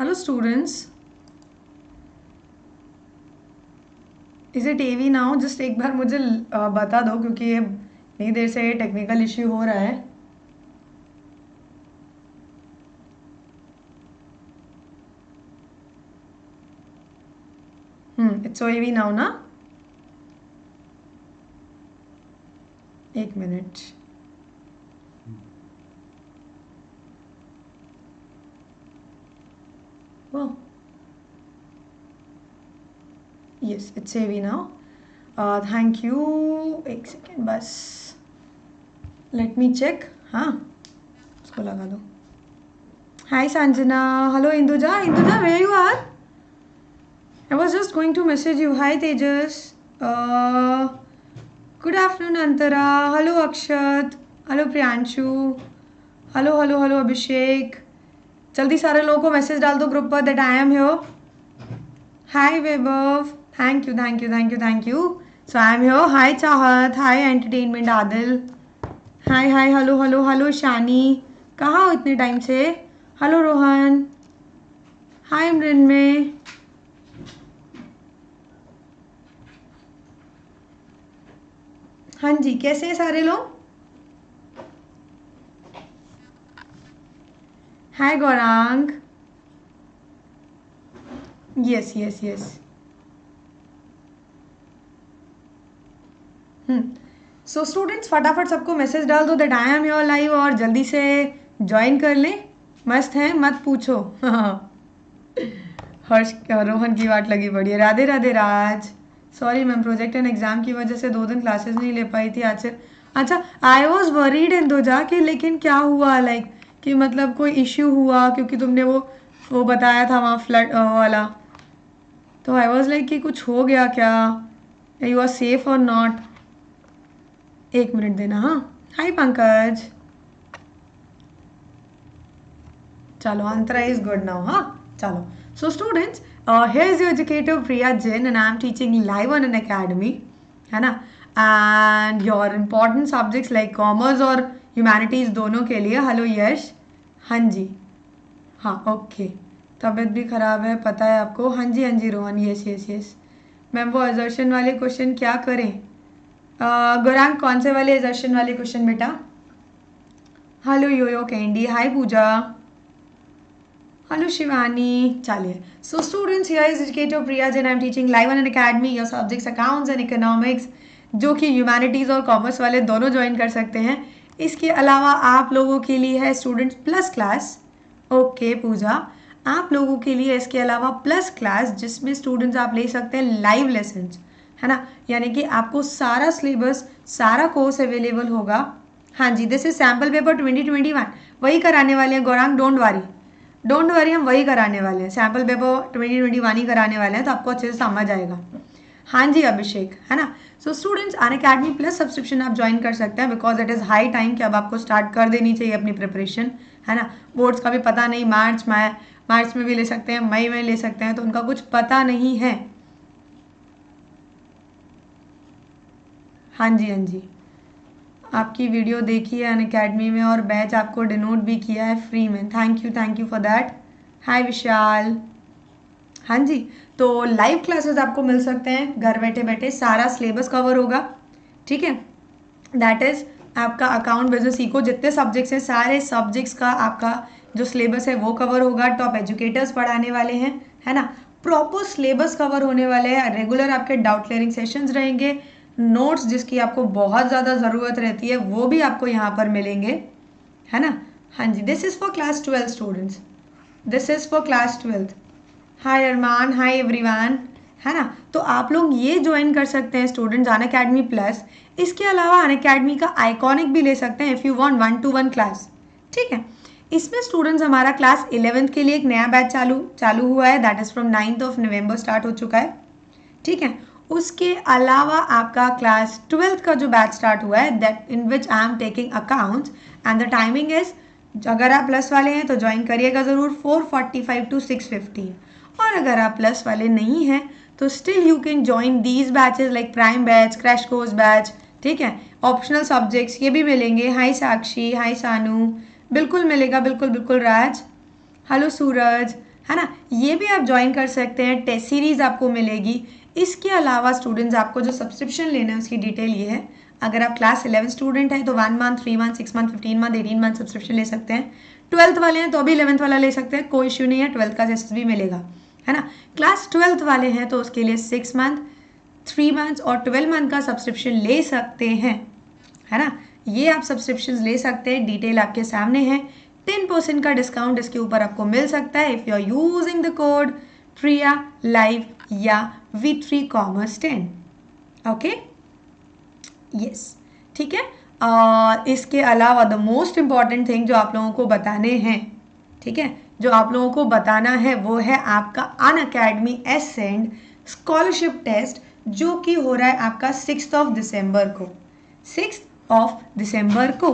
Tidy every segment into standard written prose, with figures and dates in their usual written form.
Hello students, is it AV now? Just एक बार मुझे बता दो, क्योंकि ये इतनी देर से टेक्निकल इश्यू हो रहा है. इट्स एवी नाउ ना? एक मिनट. वो yes, it's AV now. Thank you. एक सेकेंड बस, लेट मी चेक. हाँ, उसको लगा दो. Hi Sanjana. Hello Induja. Induja, where you are? I was just going to message you. Hi Tejas. Good afternoon Antara. Hello Akshat. Hello Priyanshu. Hello Abhishek. जल्दी सारे लोगों को मैसेज डाल दो ग्रुप पर that I am here. Hi Vaibhav. Thank you. So I am here. Hi Chahat. Hi entertainment Adil. Hi hello Shani. कहाँ हो इतने टाइम से? हेलो रोहन. हाय मृन्मय. हाँ जी, कैसे हैं सारे लोग? Hi Gaurang. Yes. So students, फटाफट सबको मैसेज डाल दो that I am your live और जल्दी से ज्वाइन कर लें. मस्त हैं, मत पूछो. हर्ष, रोहन की वाट लगी पड़ी है. Radhe Radhe Raj. Sorry ma'am, project and exam की वजह से 2 दिन क्लासेस नहीं ले पाई थी आज से. अच्छा, आई वॉज वरीड इन दो जाके, लेकिन क्या हुआ लाइक कि मतलब कोई इश्यू हुआ क्योंकि तुमने वो बताया था वहाँ फ्लड वाला. तो आई वॉज लाइक कि कुछ हो गया क्या, यू आर सेफ और नॉट. एक मिनट देना. हाँ, हाय पंकज. चलो, अंतरा इज गुड नाउ. हाँ चलो. So students, here is your educator Priya Jain and I am teaching live on an academy, है ना. And your important subjects like commerce और ह्यूमैनिटीज़ दोनों के लिए. हेलो यश. हाँ जी. हाँ ओके. तबीयत भी ख़राब है पता है आपको. हाँ जी रोहन. यस. मैम वो एजर्शन वाले क्वेश्चन क्या करें? गौरांग, कौन से वाले एजर्शन वाले क्वेश्चन बेटा? हेलो यो कैंडी. हाय पूजा. हेलो शिवानी. चलिए. So students, here is educator Priya Jain. I am teaching live on an academy. Your subjects accounts and economics, जो कि ह्यूमैनिटीज़ और कॉमर्स वाले दोनों ज्वाइन कर सकते हैं. इसके अलावा आप लोगों के लिए है स्टूडेंट्स प्लस क्लास. ओके पूजा, आप लोगों के लिए इसके अलावा प्लस क्लास जिसमें स्टूडेंट्स आप ले सकते हैं लाइव लेसन्स, है ना. यानी कि आपको सारा सिलेबस, सारा कोर्स अवेलेबल होगा. हाँ जी, दिस इज सैम्पल पेपर 2021. वही कराने वाले हैं गौरांग. डोंट वरी, हम वही कराने वाले हैं. सैम्पल पेपर 2021 ही कराने वाले हैं, तो आपको अच्छे से समझ आएगा. हाँ जी अभिषेक, है ना. So students, Unacademy plus subscription आप ज्वाइन कर सकते हैं because it is high time कि अब आपको स्टार्ट कर देनी चाहिए अपनी प्रिपरेशन, है ना. बोर्ड्स का भी पता नहीं, मार्च में भी ले सकते हैं, मई में ले सकते हैं, तो उनका कुछ पता नहीं है. हाँ जी, आपकी वीडियो देखी है अनअकैडमी में और बैच आपको डिनोट भी किया है फ्री में. Thank you for that. Hi Vishal. हाँ जी, तो लाइव क्लासेस आपको मिल सकते हैं घर बैठे बैठे. सारा सिलेबस कवर होगा, ठीक है. दैट इज़ आपका अकाउंट बिजनेस इको जितने सब्जेक्ट्स हैं, सारे सब्जेक्ट्स का आपका जो सिलेबस है वो कवर होगा. टॉप एजुकेटर्स पढ़ाने वाले हैं, है ना. प्रॉपर सिलेबस कवर होने वाले हैं. रेगुलर आपके डाउट क्लियरिंग सेशंस रहेंगे. नोट्स जिसकी आपको बहुत ज़्यादा ज़रूरत रहती है वो भी आपको यहाँ पर मिलेंगे, है ना. हाँ जी, this is for class 12 students. This is for class 12. Hi Armaan. Hi everyone, है ना. तो आप लोग ये ज्वाइन कर सकते हैं स्टूडेंट्स अनअकैडमी प्लस. इसके अलावा अनअकैडमी का आइकॉनिक भी ले सकते हैं if you want 1-to-1 class, ठीक है. इसमें स्टूडेंट्स हमारा क्लास 11th के लिए एक नया बैच चालू हुआ है. That is from 9th November start हो चुका है, ठीक है. उसके अलावा आपका क्लास 12th का जो बैच स्टार्ट हुआ है, that in which I am taking accounts and the timing is, अगर आप प्लस वाले हैं तो ज्वाइन करिएगा ज़रूर. 4:45 to 6:15. और अगर आप प्लस वाले नहीं हैं तो still you can join these batches like prime batch, crash course batch, ठीक है. ऑप्शनल सब्जेक्ट्स ये भी मिलेंगे. हाय साक्षी. हाय सानू. बिल्कुल मिलेगा, बिल्कुल राज. हेलो सूरज, है ना, ये भी आप ज्वाइन कर सकते हैं। टेस्ट सीरीज आपको मिलेगी। इसके अलावा स्टूडेंट्स आपको जो सब्सक्रिप्शन लेना है उसकी डिटेल ये है। अगर आप क्लास 11 स्टूडेंट हैं तो 1 month, 3 month, 6 month, 15 month, 18 month subscription ले सकते हैं। 12th वाले हैं तो अभी 11th वाला ले सकते हैं, कोई इश्यू नहीं है, 12th का टेस्ट भी मिलेगा, है ना। क्लास 12th वाले हैं तो उसके लिए 6 मंथ, 3 मंथ्स और 12 मंथ का सब्सक्रिप्शन ले सकते हैं, है ना। ये आप सब्सक्रिप्शन ले सकते हैं, डिटेल आपके सामने है। 10% का डिस्काउंट इसके ऊपर आपको मिल सकता है if you are using the code Priya live या V3 Commerce 10। ओके, यस, ठीक है। और इसके अलावा द मोस्ट इम्पॉर्टेंट थिंग जो आप लोगों को बताने हैं, ठीक है, जो आप लोगों को बताना है वो है आपका अनअकैडमी एसेंड स्कॉलरशिप टेस्ट, जो कि हो रहा है आपका 6 दिसंबर को, 6 दिसंबर को,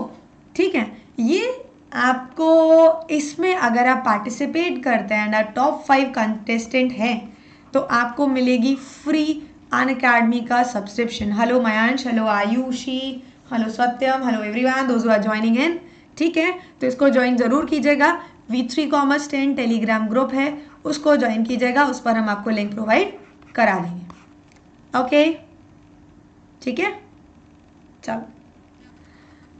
ठीक है। ये आपको इसमें अगर आप पार्टिसिपेट करते हैं ना, टॉप 5 कंटेस्टेंट हैं, तो आपको मिलेगी फ्री अनअकैडमी का subscription. Hello Mayansh, hello Ayushi, hello Satyam, hello everyone those who are joining in, ठीक है। तो इसको ज्वाइन जरूर कीजिएगा। V3 Commerce 10 टेलीग्राम ग्रुप है, उसको ज्वाइन कीजिएगा, उस पर हम आपको लिंक प्रोवाइड करा देंगे। ओके, ठीक है, चलो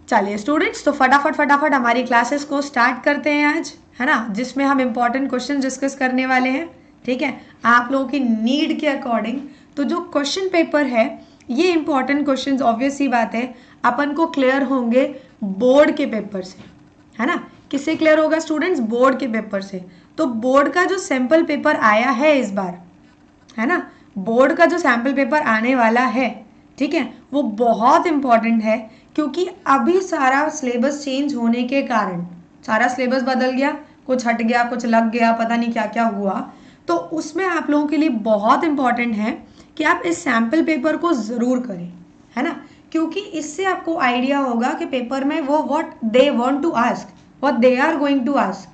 चलिए स्टूडेंट्स, तो फटाफट हमारी क्लासेस को स्टार्ट करते हैं आज, है ना, जिसमें हम इंपॉर्टेंट क्वेश्चन डिस्कस करने वाले हैं, ठीक है, आप लोगों की नीड के अकॉर्डिंग। तो जो क्वेश्चन पेपर है ये इंपॉर्टेंट क्वेश्चंस ऑब्वियस सी बात है अपन को क्लियर होंगे बोर्ड के पेपर से, है ना। किससे क्लियर होगा स्टूडेंट्स? बोर्ड के पेपर से। तो बोर्ड का जो सैंपल पेपर आया है इस बार, है ना, बोर्ड का जो सैंपल पेपर आने वाला है, ठीक है, वो बहुत इंपॉर्टेंट है, क्योंकि अभी सारा सिलेबस चेंज होने के कारण सारा सिलेबस बदल गया, कुछ हट गया, कुछ लग गया, पता नहीं क्या क्या हुआ। तो उसमें आप लोगों के लिए बहुत इंपॉर्टेंट है कि आप इस सैंपल पेपर को ज़रूर करें, है ना, क्योंकि इससे आपको आइडिया होगा कि पेपर में वो what they want to ask, what they are going to ask,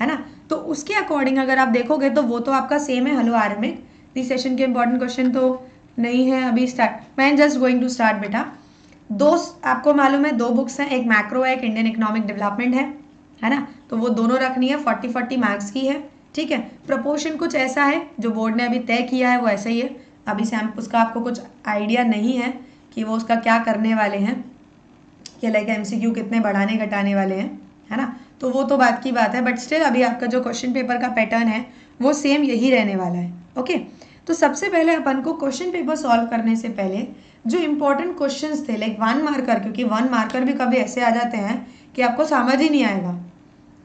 है ना। तो उसके अकॉर्डिंग अगर आप देखोगे तो वो तो आपका सेम है। हेलो आर्मिक, इस सेशन के इंपॉर्टेंट क्वेश्चन तो नहीं है अभी स्टार्ट, मैं जस्ट गोइंग टू स्टार्ट बेटा। दो आपको मालूम है 2 बुक्स हैं, एक मैक्रो है, एक इंडियन इकोनॉमिक डेवलपमेंट है ना। तो वो दोनों रखनी है, 40-40 मार्क्स की है, ठीक है। प्रपोर्शन कुछ ऐसा है जो बोर्ड ने अभी तय किया है वो ऐसा ही है। अभी सैम उसका आपको कुछ आइडिया नहीं है कि वो उसका क्या करने वाले हैं, कि लाइक MCQ कितने बढ़ाने घटाने वाले हैं, है ना। तो वो तो बात की बात है, बट स्टिल अभी आपका जो क्वेश्चन पेपर का पैटर्न है वो सेम यही रहने वाला है। ओके, तो सबसे पहले अपन को क्वेश्चन पेपर सॉल्व करने से पहले जो इंपॉर्टेंट क्वेश्चंस थे लाइक 1 मार्कर, क्योंकि 1 मार्कर भी कभी ऐसे आ जाते हैं कि आपको समझ ही नहीं आएगा,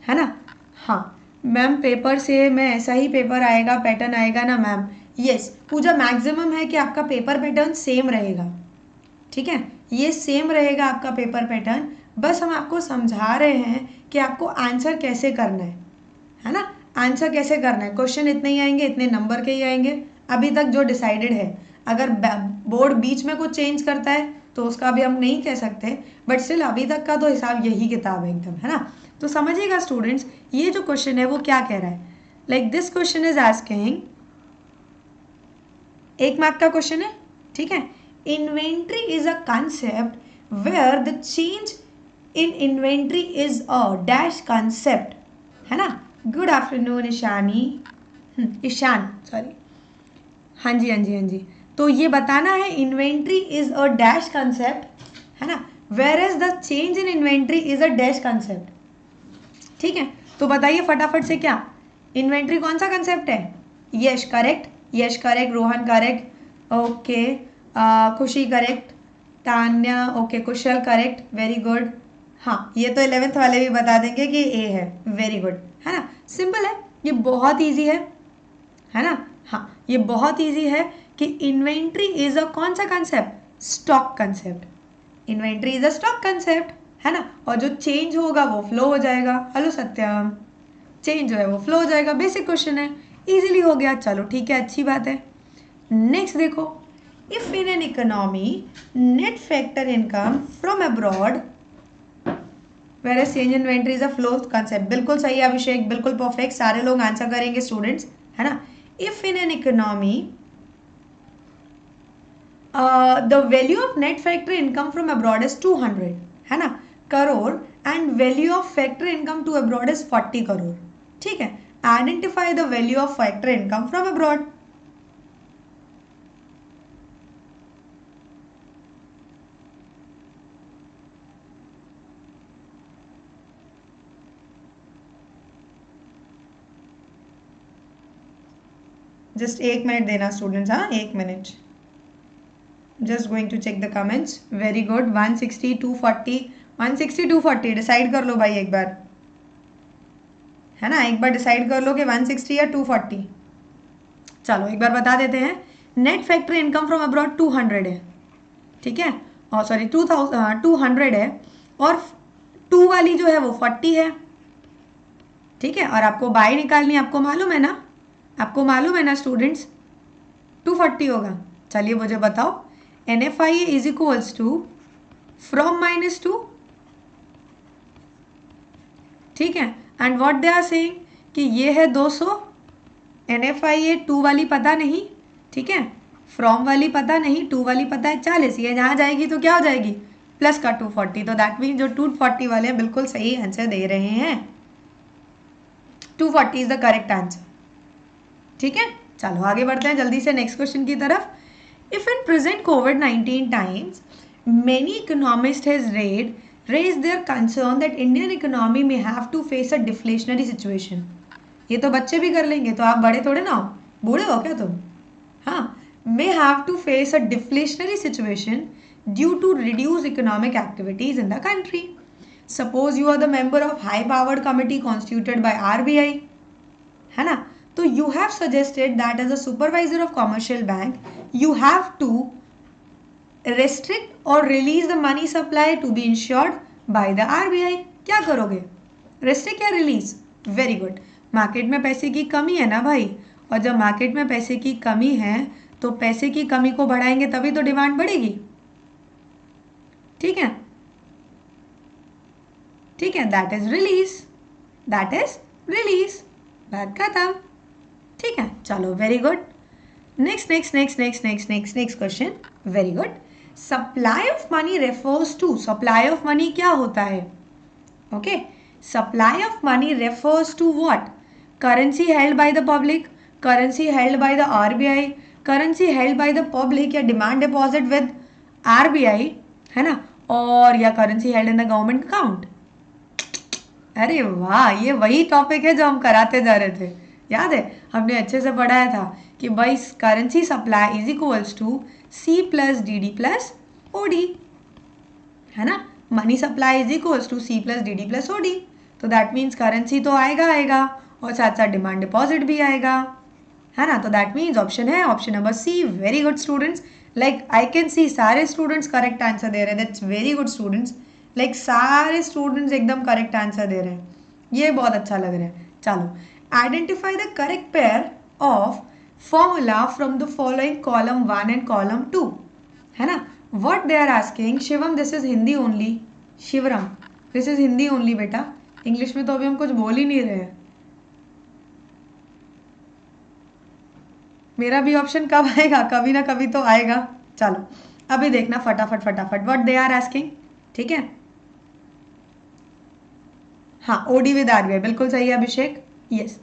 है ना। हाँ मैम, पेपर से मैं ऐसा ही पेपर आएगा, पैटर्न आएगा ना मैम? यस पूजा, मैक्सिमम है कि आपका पेपर पैटर्न सेम रहेगा, ठीक है, ये सेम रहेगा आपका पेपर पैटर्न। बस हम आपको समझा रहे हैं कि आपको आंसर कैसे करना है ना, आंसर कैसे करना है। क्वेश्चन इतने ही आएंगे, इतने नंबर के ही आएंगे, अभी तक जो डिसाइडेड है। अगर बोर्ड बीच में कुछ चेंज करता है तो उसका भी हम नहीं कह सकते, बट स्टिल अभी तक का तो हिसाब यही किताब है एकदम, है ना। तो समझिएगा स्टूडेंट्स, ये जो क्वेश्चन है वो क्या कह रहा है। Like this question is asking, 1 mark का क्वेश्चन है, ठीक है। Inventory is a concept where the change in inventory is a dash concept, है ना। Good afternoon Ishani, Ishan sorry, हाँ जी हाँ जी हाँ जी। तो ये बताना है inventory is a dash concept, है ना, where is the change in inventory is a dash concept, ठीक है। तो बताइए फटाफट से, क्या इन्वेंट्री कौन सा कंसेप्ट है? यश करेक्ट, यश करेक्ट, रोहन करेक्ट, ओके, खुशी करेक्ट, तान्या ओके, कुशल करेक्ट, वेरी गुड। हाँ ये तो 11th वाले भी बता देंगे कि ए है, वेरी गुड, है ना। सिंपल है, ये बहुत ईजी है ना। हाँ ये बहुत ईजी है कि इन्वेंट्री इज अ कौन सा concept? Stock concept. Inventory is a stock concept, है ना, और जो चेंज होगा वो फ्लो हो जाएगा। हेलो सत्यम, चेंज जो है वो फ्लो हो जाएगा, बेसिक क्वेश्चन है, इजीली हो गया। चलो ठीक है, अच्छी बात है। नेक्स्ट देखो, if in an economy net factor income from abroad where change inventory is a flow concept. बिल्कुल सही है अभिषेक, बिल्कुल परफेक्ट, सारे लोग आंसर करेंगे स्टूडेंट्स, है ना। If in an economy the value of net factor income from abroad is 200, है ना, crore, and value of factor income to abroad is 40 crore, ठीक है। Identify the value of factor income from abroad. Just 1 minute देना students. हाँ, 1 minute. Just going to check the comments. Very good. 160, 240, 160, 240 decide कर लो भाई एक बार, है ना. एक बार डिसाइड कर लो कि 160 या 240. चलो एक बार बता देते हैं. Net factory income from abroad 200 है, ठीक है. और सॉरी 200 है, और 2 वाली जो है वो 40 है, ठीक है. और आपको बाय निकालनी, आपको मालूम है ना, आपको मालूम है ना स्टूडेंट्स, 240 होगा. चलिए मुझे बताओ. NFI is equals to from -2, ठीक है. And what they are saying कि ये है 200. NFI ये 2 वाली पता नहीं, ठीक है. फ्रॉम वाली पता नहीं, 2 वाली पता है 40. ये जहाँ जाएगी तो क्या हो जाएगी, प्लस का 240. तो दैट मीन जो 240 वाले हैं बिल्कुल सही आंसर दे रहे हैं. 240 इज द करेक्ट आंसर, ठीक है. चलो आगे बढ़ते हैं जल्दी से नेक्स्ट क्वेश्चन की तरफ. If in present COVID-19 times many economist has raised their concern that Indian economy may have to face a deflationary situation. ये तो बच्चे भी कर लेंगे, तो आप बड़े थोड़े ना हो, बूढ़े हो क्या तुम. हाँ, may have to face a deflationary situation due to reduced economic activities in the country. Suppose you are the member of high powered committee constituted by RBI, है ना. तो you have suggested that as a supervisor of commercial bank you have to restrict or release the money supply to be ensured by the RBI. क्या करोगे, restrict या release? Very good. Market में पैसे की कमी है ना भाई, और जब मार्केट में पैसे की कमी है तो पैसे की कमी को बढ़ाएंगे तभी तो डिमांड बढ़ेगी, ठीक है, ठीक है. That is release, that is release. बात खत्म, ठीक है. चलो very good. Next next next next next next next question. Very good. Supply of money refers to, supply of money क्या होता है, okay. Supply of money refers to what, currency held by the public, currency held by the RBI, currency held by the public, या demand deposit with RBI, है ना, और या currency held in the government account. अरे वाह, ये वही topic है जो हम कराते जा रहे थे, याद है. हमने अच्छे से पढ़ाया था कि भाई currency supply is equals to C plus DD plus OD, है ना. Money supply is equals to C plus DD plus OD. तो दैट मीन्स करेंसी तो आएगा आएगा, और साथ साथ डिमांड डिपॉजिट भी आएगा, है ना. तो दैट मीन्स ऑप्शन है option number C. Very good students. Like I can see सारे स्टूडेंट्स करेक्ट आंसर दे रहे हैं. That's very good students. Like सारे स्टूडेंट्स एकदम करेक्ट आंसर दे रहे हैं, ये बहुत अच्छा लग रहा है. चलो, identify the correct pair of formula from the following column 1 and column 2, है ना. What they are asking. Shivam this is Hindi only. Shivram this is Hindi only बेटा, इंग्लिश में तो अभी हम कुछ बोल ही नहीं रहे हैं. मेरा भी ऑप्शन कब आएगा, कभी ना कभी तो आएगा. चलो अभी देखना फटाफट फटाफट. व्हाट दे आर आस्किंग, ठीक है. हाँ, OD विद RBI बिल्कुल सही है अभिषेक. यस.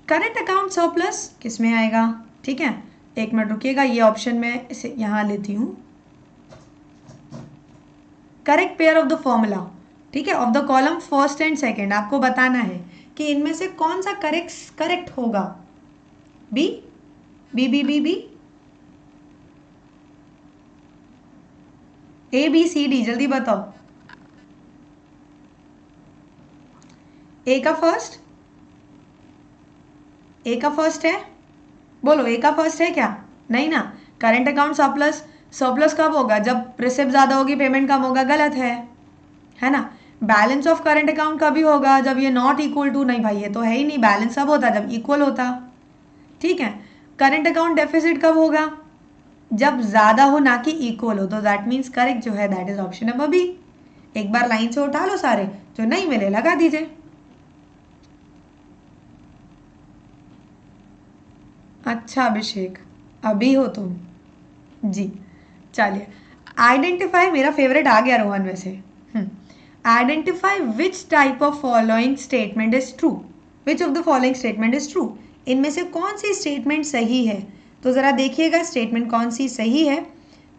करंट अकाउंट सरप्लस किस में आएगा, ठीक है. 1 मिनट रुकिएगा, ये ऑप्शन में इसे यहाँ लेती हूँ. Correct pair of the formula, ठीक है, of the column first and second. आपको बताना है कि इनमें से कौन सा करेक्ट होगा. B B B B B ABCD, जल्दी बताओ. ए का फर्स्ट, ए का फर्स्ट है, बोलो ए का फर्स्ट है क्या, नहीं ना. करंट अकाउंट सरप्लस, सरप्लस कब होगा, जब रिसिप्ट ज़्यादा होगी पेमेंट कम होगा, गलत है ना. बैलेंस ऑफ करंट अकाउंट कभी होगा, जब ये नॉट इक्वल टू, नहीं भाई ये तो है ही नहीं. बैलेंस सब होता जब इक्वल होता, ठीक है. करंट अकाउंट डेफिसिट कब होगा, जब ज़्यादा हो ना कि इक्वल हो. तो दैट मीन्स करेक्ट जो है that is option number B. एक बार लाइन से उठा लो सारे, जो नहीं मिले लगा दीजिए. अच्छा अभिषेक, अभी हो तुम जी. चलिए, आइडेंटिफाई, मेरा फेवरेट आ गया रोहन वैसे. Identify which type of following statement is true. Which of the following statement is true, इनमें से कौन सी स्टेटमेंट सही है। तो ज़रा देखिएगा स्टेटमेंट कौन सी सही है।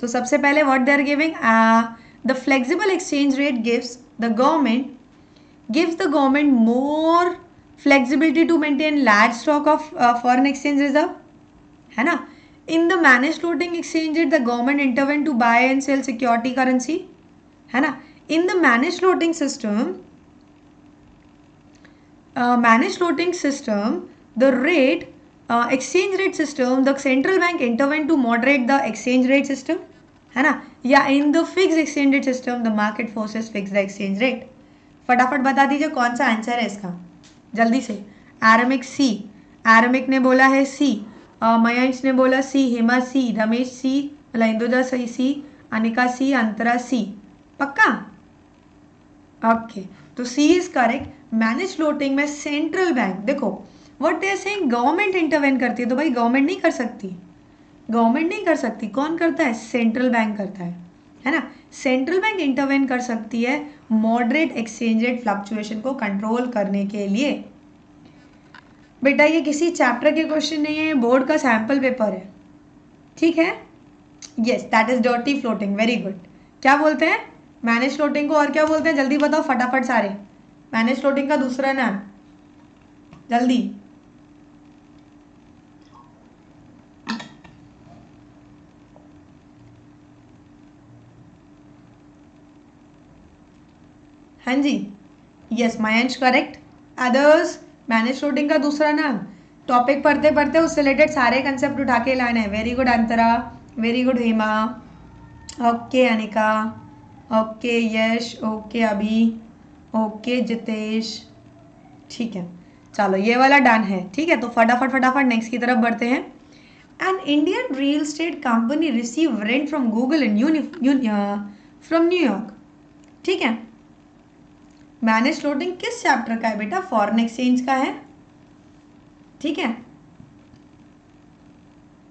तो सबसे पहले what they are giving, the flexible exchange rate gives the government more flexibility to maintain large stock of foreign exchange reserve, है ना। In the managed floating exchange rate, the government intervene to buy and sell security currency, है ना। In the managed floating system, the rate exchange rate system, the central bank intervene to moderate the exchange rate system, है ना। या in the fixed exchange rate system, the market forces fix the exchange rate। फटाफट बता दीजिए कौन सा answer है इसका, जल्दी से। आरमिक सी, आरमिक ने बोला है सी, मयंश ने बोला सी, हेमा सी, रमेश सी, मतलब इंदुजा सही सी, अनिका सी, अंतरा सी, पक्का। ओके, तो C is correct. Manage floating में सेंट्रल बैंक, देखो what they are saying, government intervene करती है, तो भाई गवर्नमेंट नहीं कर सकती, गवर्नमेंट नहीं कर सकती, कौन करता है, सेंट्रल बैंक करता है ना। सेंट्रल बैंक इंटरवेन कर सकती है मॉडरेट एक्सचेंज रेट फ्लक्चुएशन को कंट्रोल करने के लिए। बेटा ये किसी चैप्टर के क्वेश्चन नहीं है, बोर्ड का सैंपल पेपर है, ठीक है। Yes, that is dirty floating, very good. क्या बोलते हैं मैनेज फ्लोटिंग को, और क्या बोलते हैं, जल्दी बताओ फटाफट सारे। मैनेज फ्लोटिंग का दूसरा नाम, जल्दी। हाँ जी, yes Mayansh correct. Others, manage floating का दूसरा नाम, टॉपिक पढ़ते पढ़ते उससे रिलेटेड सारे कंसेप्ट उठा के लाना है। Very good Antara, very good Hema, okay Anika, okay Yash, okay Abhi, okay Jitesh, ठीक है। चलो ये वाला डन है, ठीक है। तो फटाफट फटाफट नेक्स्ट की तरफ बढ़ते हैं। An Indian real estate company receive rent from Google from New York, ठीक है। मैनेज फ्लोटिंग किस चैप्टर का है बेटा, फॉरेन एक्सचेंज का है, ठीक है।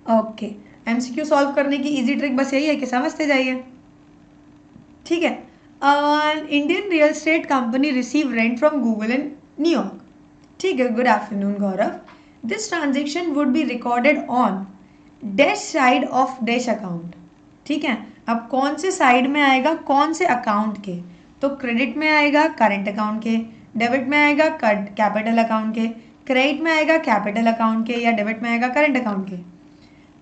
ओके, एमसीक्यू सॉल्व करने की इजी ट्रिक बस यही है कि समझते जाइए, ठीक है। Indian real estate company receive rent from Google in New York, ठीक है। Good afternoon Gaurav. This transaction would be recorded on dash side of dash account, ठीक है। अब कौन से साइड में आएगा, कौन से अकाउंट के, तो क्रेडिट में आएगा करंट अकाउंट के, डेबिट में आएगा कैपिटल अकाउंट के, क्रेडिट में आएगा कैपिटल अकाउंट के, या डेबिट में आएगा करंट अकाउंट के।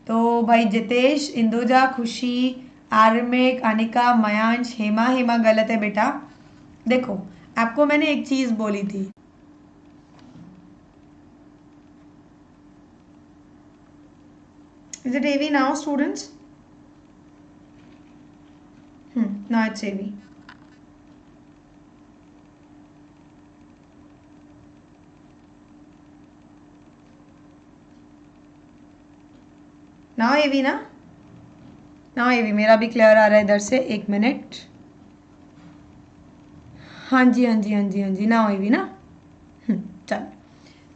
तो भाई जितेश, इंदुजा, खुशी, आर्मिक, अनिका, मयांश, हेमा, हेमा गलत है बेटा। देखो आपको मैंने एक चीज बोली थी, is it AV now students? Now it's AV. Now AV ना, नाउ AV मेरा भी क्लियर आ रहा है इधर से, एक मिनट। हाँ जी हाँ जी हाँ जी हाँ जी, नाउ AV ना। चल,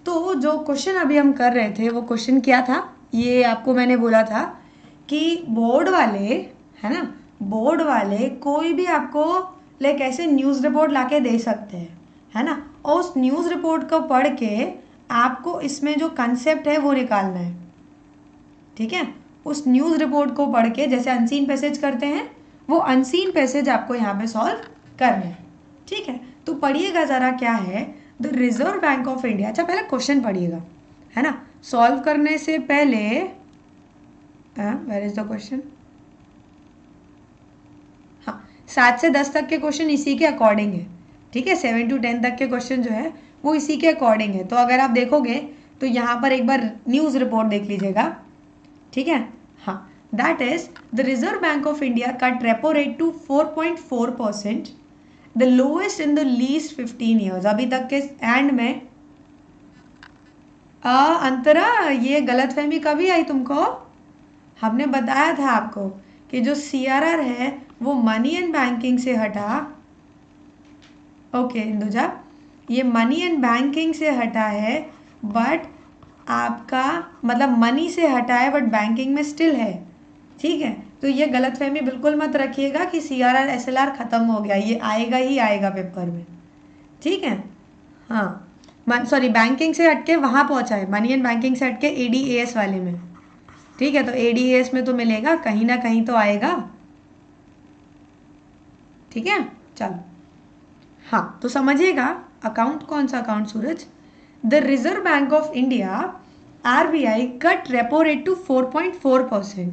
तो जो क्वेश्चन अभी हम कर रहे थे वो क्वेश्चन क्या था, ये आपको मैंने बोला था कि बोर्ड वाले, है ना, बोर्ड वाले कोई भी आपको लाइक ऐसे न्यूज़ रिपोर्ट लाके दे सकते हैं, है ना, और उस न्यूज़ रिपोर्ट को पढ़ के आपको इसमें जो कंसेप्ट है वो निकालना है, ठीक है। उस न्यूज़ रिपोर्ट को पढ़ के जैसे अनसीन पैसेज करते हैं, वो अनसीन पैसेज आपको यहाँ पे सॉल्व करना है, ठीक है। तो पढ़िएगा ज़रा क्या है, the reserve bank of India. अच्छा पहले क्वेश्चन पढ़िएगा, है ना, सॉल्व करने से पहले। वेयर इज द क्वेश्चन, हाँ 7 से 10 तक के क्वेश्चन इसी के अकॉर्डिंग है, ठीक है। 7 to 10 तक के क्वेश्चन जो है वो इसी के अकॉर्डिंग है। तो अगर आप देखोगे तो यहाँ पर एक बार न्यूज़ रिपोर्ट देख लीजिएगा, ठीक है। हाँ, that is the reserve bank of India cut repo rate to 4.4%, the lowest in the least 15 years. अभी तक के एंड में अंतरा ये गलतफहमी कभी आई तुमको, हमने बताया था आपको कि जो CRR है वो मनी एंड बैंकिंग से हटा, ओके इंदुजा, ये मनी एंड बैंकिंग से हटा है, बट आपका मतलब मनी से हटा है बट बैंकिंग में स्टिल है, ठीक है। तो ये गलतफहमी बिल्कुल मत रखिएगा कि CRR SLR ख़त्म हो गया, ये आएगा ही आएगा पेपर में, ठीक है। हाँ, सॉरी बैंकिंग से हटके वहाँ पहुँचा है, मनी एंड बैंकिंग से हटके ADAS वाले में, ठीक है। तो ADAS में तो मिलेगा, कहीं ना कहीं तो आएगा, ठीक है। चलो हाँ, तो समझिएगा अकाउंट कौन सा account Suraj, the reserve bank of India RBI cut repo rate to 4.4%।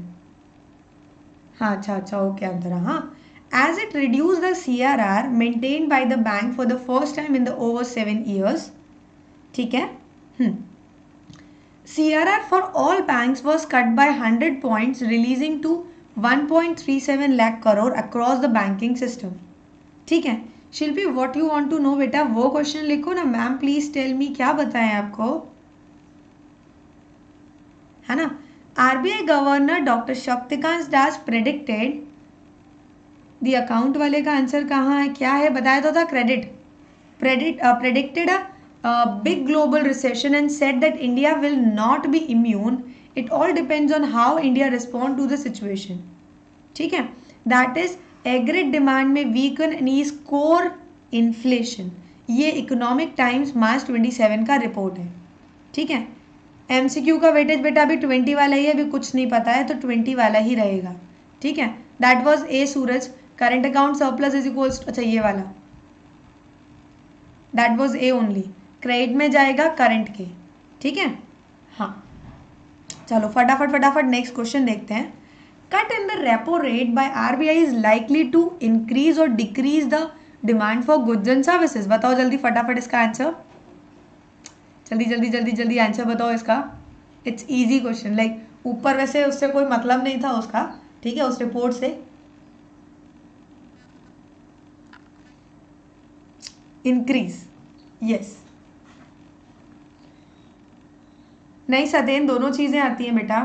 हाँ अच्छा ओके अंतरा, हाँ, as it reduced the CRR maintained by the bank for the first time in the over 7 years, ठीक है। CRR for all banks was cut by 100 points, releasing to 1.37 lakh crore across the banking system, ठीक है। Shilpi what you want to know बेटा, वो question लिखो ना, ma'am please tell me, क्या बताएं आपको, है ना। RBI governor doctor Shaktikanta Das predicted, the account वाले का आंसर कहाँ है, क्या है, बताया तो था, predicted a big global recession and said that India will not be immune. It all depends on how India respond to the situation, ठीक है। That is एग्रेड डिमांड में weaken and is core inflation, ये economic times मार्च 27 का report है, ठीक है। MCQ का weightage बेटा अभी 20 वाला ही है, अभी कुछ नहीं पता है तो 20 वाला ही रहेगा, ठीक है। That was a Suraj, current account surplus is equals, अच्छा ये वाला that was A only, credit में जाएगा करंट के, ठीक है। हाँ चलो फटाफट नेक्स्ट क्वेश्चन देखते हैं। Cut in the repo rate by RBI is likely to increase or decrease the demand for goods and services. बताओ जल्दी फटाफट इसका आंसर, जल्दी आंसर बताओ इसका। इट्स इजी क्वेश्चन, लाइक ऊपर वैसे उससे कोई मतलब नहीं था उसका, ठीक है, उस रिपोर्ट से। इंक्रीज, यस, नहीं सतेन, दोनों चीजें आती हैं बेटा।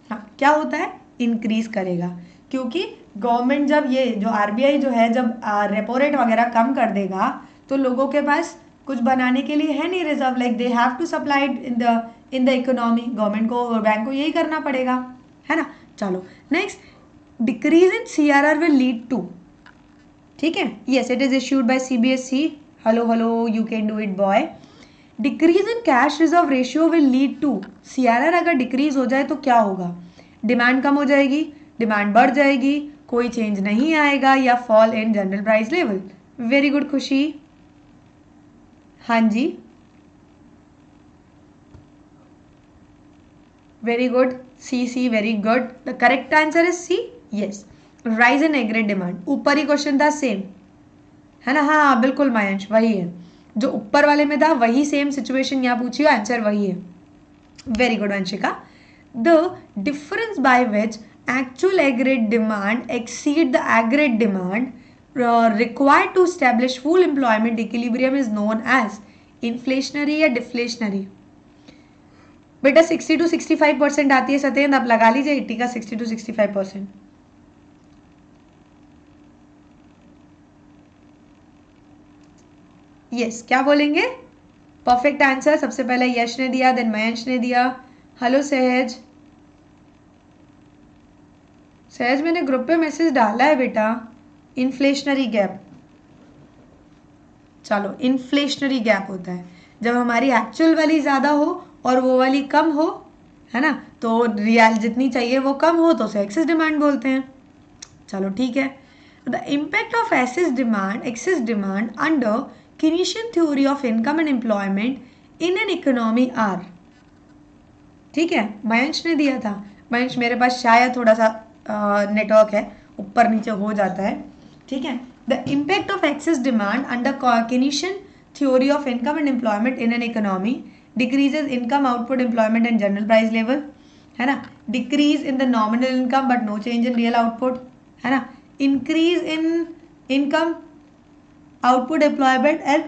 हाँ क्या होता है, इंक्रीज करेगा, क्योंकि गवर्नमेंट जब ये जो RBI जो है जब रेपो रेट वगैरह कम कर देगा तो लोगों के पास कुछ बनाने के लिए है नहीं reserve, like they have to supply in the economy, government को और बैंक को यही करना पड़ेगा, है ना। चलो next, decrease in CRR will lead to, ठीक है, yes it is issued by CBSE, hello you can do it boy. Decrease in cash reserve ratio will lead to, CRR अगर डिक्रीज हो जाए तो क्या होगा, डिमांड कम हो जाएगी, डिमांड बढ़ जाएगी, कोई चेंज नहीं आएगा, या fall in general price level. Very good Khushi, हाँ जी very good, C very good, the correct answer is C, yes, rise in aggregate demand, ऊपर ही क्वेश्चन था सेम, है ना। हाँ बिल्कुल मायांश, वही है जो ऊपर वाले में था, वही सेम सिचुएशन यहाँ पूछी, आंसर वही है। Very good Vanshika, the difference by which actual aggregate demand exceed the aggregate demand required to establish full employment equilibrium is known as inflationary या deflationary। बेटा 60 to 65% आती है सत्येंद्र, आप लगा लीजिए 80 का 60 to 65%। यस क्या बोलेंगे, परफेक्ट आंसर सबसे पहले यश ने दिया, देन मयंश ने दिया। हेलो सहज, सहज मैंने ग्रुप पे मैसेज डाला है बेटा, इन्फ्लेशनरी गैप। चलो इन्फ्लेशनरी गैप होता है जब हमारी एक्चुअल वाली ज़्यादा हो और वो वाली कम हो, है ना, तो रियल जितनी चाहिए वो कम हो तो उसे एक्सेस डिमांड बोलते हैं। चलो ठीक है, the impact of excess demand under Keynesian theory of income and employment in an economy are, ठीक है, मयंश ने दिया था। मयंश मेरे पास शायद थोड़ा सा नेटवर्क है, ऊपर नीचे हो जाता है, ठीक है। The impact of excess demand under Keynesian theory of income and employment in an economy decreases income, output, employment and general price level, है ना। decrease in the nominal income but no change in real output, है ना। increase in income, output, employment and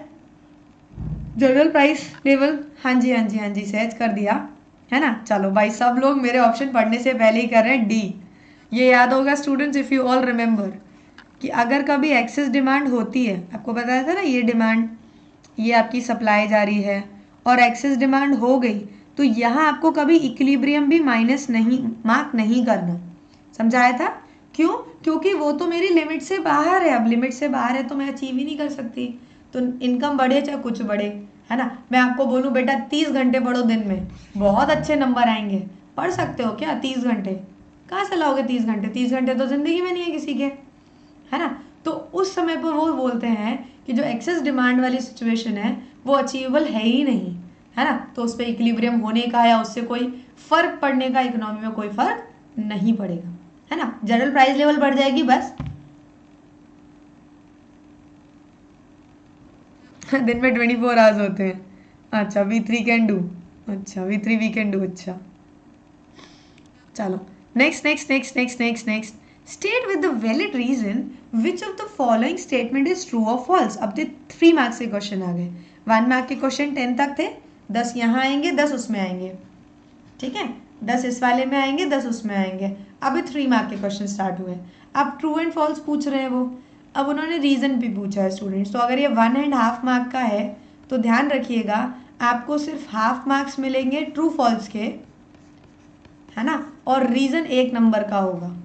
general price level. हाँ जी सहज कर दिया, है ना। चलो भाई सब लोग मेरे ऑप्शन पढ़ने से पहले ही कर रहे हैं D। ये याद होगा students, if you all remember, कि अगर कभी एक्सेस डिमांड होती है, आपको बताया था ना, ये डिमांड, ये आपकी सप्लाई जा रही है और एक्सेस डिमांड हो गई, तो यहाँ आपको कभी इक्विलिब्रियम भी मार्क नहीं करना, समझाया था। क्यों, क्योंकि वो तो मेरी लिमिट से बाहर है, अब लिमिट से बाहर है तो मैं अचीव ही नहीं कर सकती, तो इनकम बढ़े चाहे कुछ बढ़े, है ना। मैं आपको बोलूँ बेटा 30 घंटे पढ़ो दिन में, बहुत अच्छे नंबर आएंगे। पढ़ सकते हो क्या 30 घंटे? कहाँ से लाओगे 30 घंटे? 30 घंटे तो ज़िंदगी में नहीं है किसी के, है ना। तो उस समय पर वो बोलते हैं कि जो एक्सेस डिमांड वाली सिचुएशन है वो अचीवेबल है ही नहीं, है ना। तो उस पर इक्विलिब्रियम होने का या उससे कोई फर्क पड़ने का इकोनॉमी में कोई फर्क नहीं पड़ेगा, है ना। जनरल प्राइस लेवल बढ़ जाएगी बस। दिन में 24 आवर्स होते हैं। अच्छा V3 कैन डू, अच्छा V3 वी कैन डू। अच्छा चलो next next next next next next. State with the valid reason which of the following statement is true और फॉल्स। अब तो 3 मार्क्स के क्वेश्चन आ गए। 1 मार्क के क्वेश्चन 10 तक थे, 10 यहाँ आएंगे 10 उसमें आएंगे, ठीक है। 10 इस वाले में आएंगे 10 उसमें आएंगे। अभी 3 मार्क के क्वेश्चन स्टार्ट हुए। अब ट्रू एंड फॉल्स पूछ रहे हैं वो। अब उन्होंने रीजन भी पूछा है स्टूडेंट्स। तो अगर ये 1.5 मार्क का है तो ध्यान रखिएगा आपको सिर्फ हाफ मार्क्स मिलेंगे ट्रू फॉल्स के, है ना। और रीजन 1 नंबर का होगा,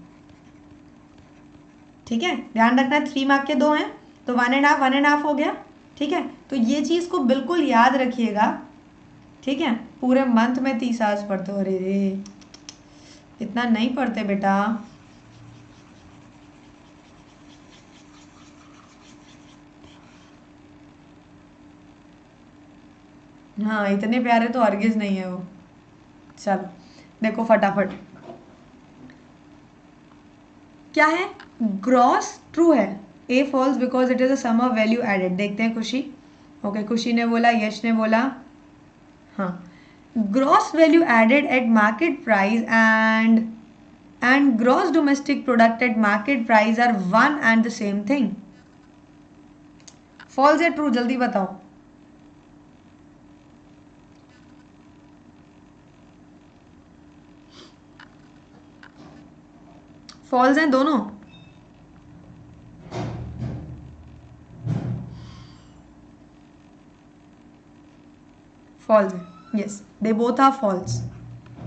ठीक है। ध्यान रखना 3 मार्क के 2 हैं तो 1.5 हो गया, ठीक है। तो ये चीज़ को बिल्कुल याद रखिएगा, ठीक है। पूरे मंथ में 30 आवर्स पढ़ते हो? अरे रे इतना नहीं पढ़ते बेटा। हाँ इतने प्यारे तो हरगिज नहीं है वो। चलो देखो फटाफट क्या है। ग्रॉस ट्रू है, A false because it is a sum of value added. देखते हैं खुशी। ओके खुशी ने बोला, यश ने बोला हाँ। Gross value added at market price and gross domestic product at market price are one and the same thing. False या ट्रू जल्दी बताओ। फॉल्स हैं दोनों। फॉल्स है, yes they both are false,